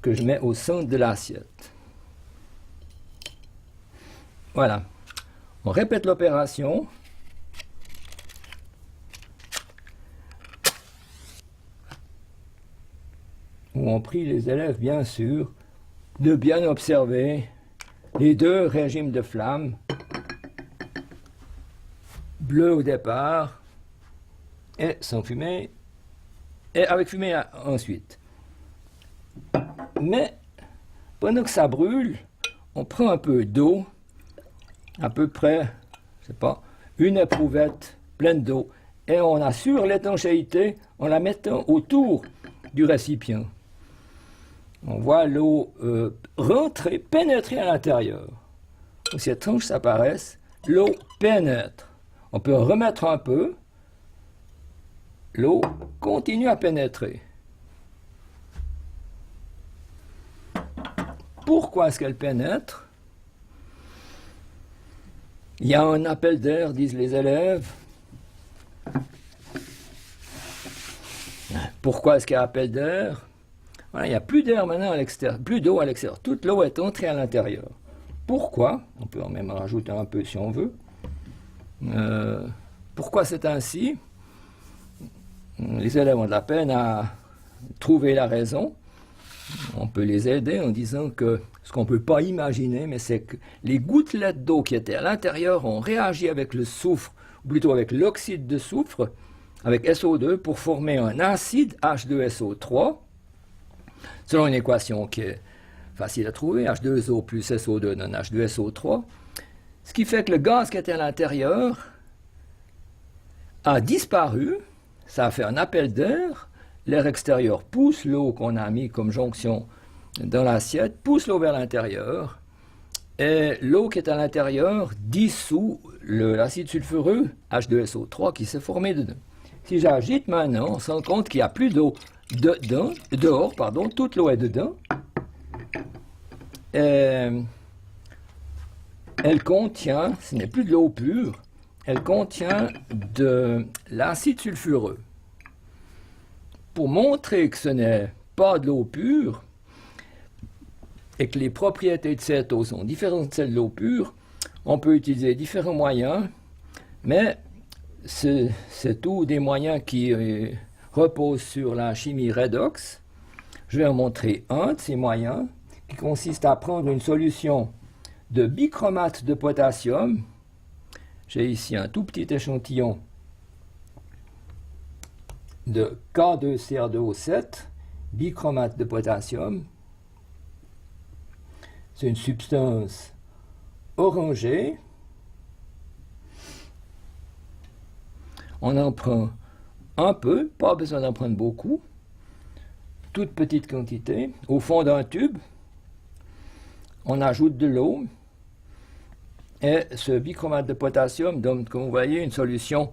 que je mets au centre de l'assiette. Voilà. On répète l'opération. Où on prie les élèves, bien sûr, de bien observer les deux régimes de flamme. Bleu au départ, et sans fumée, et avec fumée ensuite. Mais, pendant que ça brûle, on prend un peu d'eau, à peu près, je sais pas, une éprouvette pleine d'eau, et on assure l'étanchéité en la mettant autour du récipient. On voit l'eau rentrer, pénétrer à l'intérieur. Aussi étrange que ça paraisse, l'eau pénètre. On peut remettre un peu, l'eau continue à pénétrer. Pourquoi est-ce qu'elle pénètre? Il y a un appel d'air, disent les élèves. Pourquoi est-ce qu'il y a appel d'air? Voilà, il n'y a plus d'air maintenant à l'extérieur, plus d'eau à l'extérieur. Toute l'eau est entrée à l'intérieur. Pourquoi? On peut en même rajouter un peu si on veut. Pourquoi c'est ainsi? Les élèves ont de la peine à trouver la raison. On peut les aider en disant que ce qu'on ne peut pas imaginer, mais c'est que les gouttelettes d'eau qui étaient à l'intérieur ont réagi avec le soufre, ou plutôt avec l'oxyde de soufre, avec SO2, pour former un acide H2SO3, selon une équation qui est facile à trouver, H2O plus SO2 donne H2SO3, ce qui fait que le gaz qui était à l'intérieur a disparu, ça a fait un appel d'air, l'air extérieur pousse l'eau qu'on a mis comme jonction dans l'assiette, pousse l'eau vers l'intérieur, et l'eau qui est à l'intérieur dissout l'acide sulfureux, H2SO3, qui s'est formé dedans. Si j'agite maintenant, on se rend compte qu'il n'y a plus d'eau dehors, toute l'eau est dedans. Et elle contient, ce n'est plus de l'eau pure, elle contient de l'acide sulfureux. Pour montrer que ce n'est pas de l'eau pure et que les propriétés de cette eau sont différentes de celles de l'eau pure, on peut utiliser différents moyens, mais c'est tout des moyens qui reposent sur la chimie redox. Je vais en montrer un de ces moyens qui consiste à prendre une solution de bichromate de potassium. J'ai ici un tout petit échantillon de K2CR2O7, bichromate de potassium. C'est une substance orangée. On en prend un peu, pas besoin d'en prendre beaucoup, toute petite quantité. Au fond d'un tube, on ajoute de l'eau. Et ce bichromate de potassium donne, comme vous voyez, une solution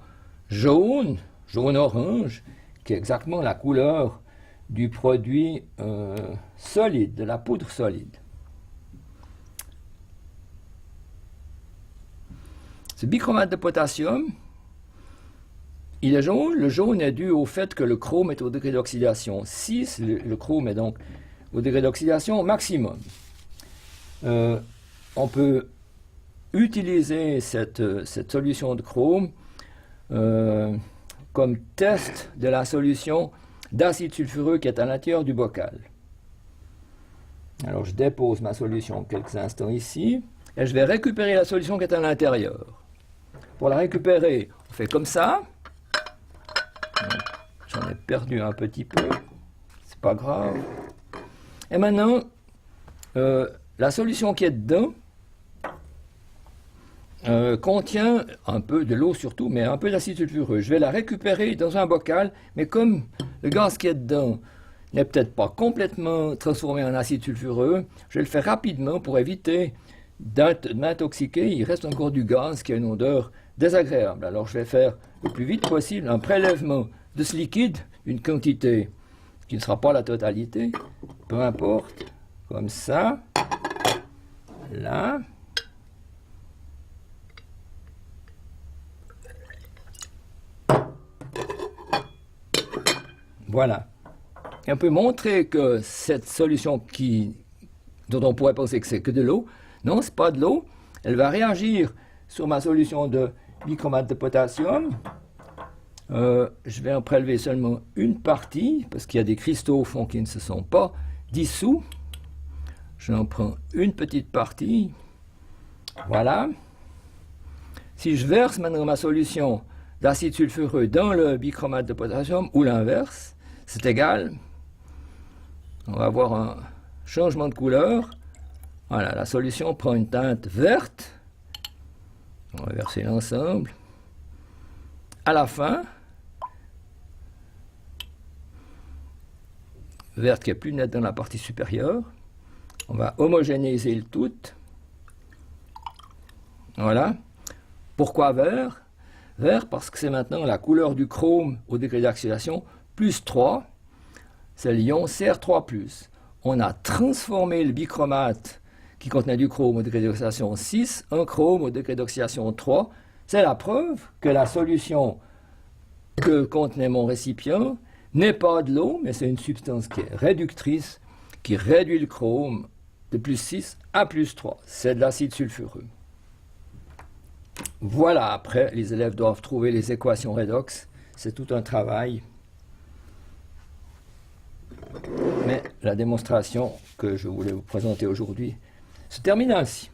jaune, jaune-orange, qui est exactement la couleur du produit solide, de la poudre solide. Ce bichromate de potassium, il est jaune. Le jaune est dû au fait que le chrome est au degré d'oxydation 6. Le chrome est donc au degré d'oxydation maximum. On peut utiliser cette solution de chrome comme test de la solution d'acide sulfureux qui est à l'intérieur du bocal. Alors je dépose ma solution quelques instants ici et je vais récupérer la solution qui est à l'intérieur. Pour la récupérer, on fait comme ça. J'en ai perdu un petit peu, c'est pas grave. Et maintenant, la solution qui est dedans contient un peu de l'eau surtout, mais un peu d'acide sulfureux. Je vais la récupérer dans un bocal, mais comme le gaz qui est dedans n'est peut-être pas complètement transformé en acide sulfureux, je vais le faire rapidement pour éviter de m'intoxiquer. Il reste encore du gaz qui a une odeur désagréable. Alors je vais faire le plus vite possible un prélèvement de ce liquide, une quantité qui ne sera pas la totalité, peu importe, comme ça, là. Voilà. Et on peut montrer que cette solution dont on pourrait penser que c'est que de l'eau, non, c'est pas de l'eau. Elle va réagir sur ma solution de bichromate de potassium. Je vais en prélever seulement une partie, parce qu'il y a des cristaux au fond qui ne se sont pas dissous. J'en prends une petite partie. Voilà. Si je verse maintenant ma solution d'acide sulfureux dans le bichromate de potassium, ou l'inverse, c'est égal. On va avoir un changement de couleur. Voilà, la solution prend une teinte verte. On va verser l'ensemble. À la fin, verte qui est plus nette dans la partie supérieure. On va homogénéiser le tout. Voilà. Pourquoi vert? Vert parce que c'est maintenant la couleur du chrome au degré d'oxydation plus 3. C'est l'ion Cr3+. On a transformé le bichromate qui contenait du chrome au degré d'oxydation 6 en chrome au degré d'oxydation 3. C'est la preuve que la solution que contenait mon récipient n'est pas de l'eau, mais c'est une substance qui est réductrice, qui réduit le chrome de plus 6 à plus 3. C'est de l'acide sulfureux. Voilà, après, les élèves doivent trouver les équations redox. C'est tout un travail. Mais la démonstration que je voulais vous présenter aujourd'hui se termine ainsi.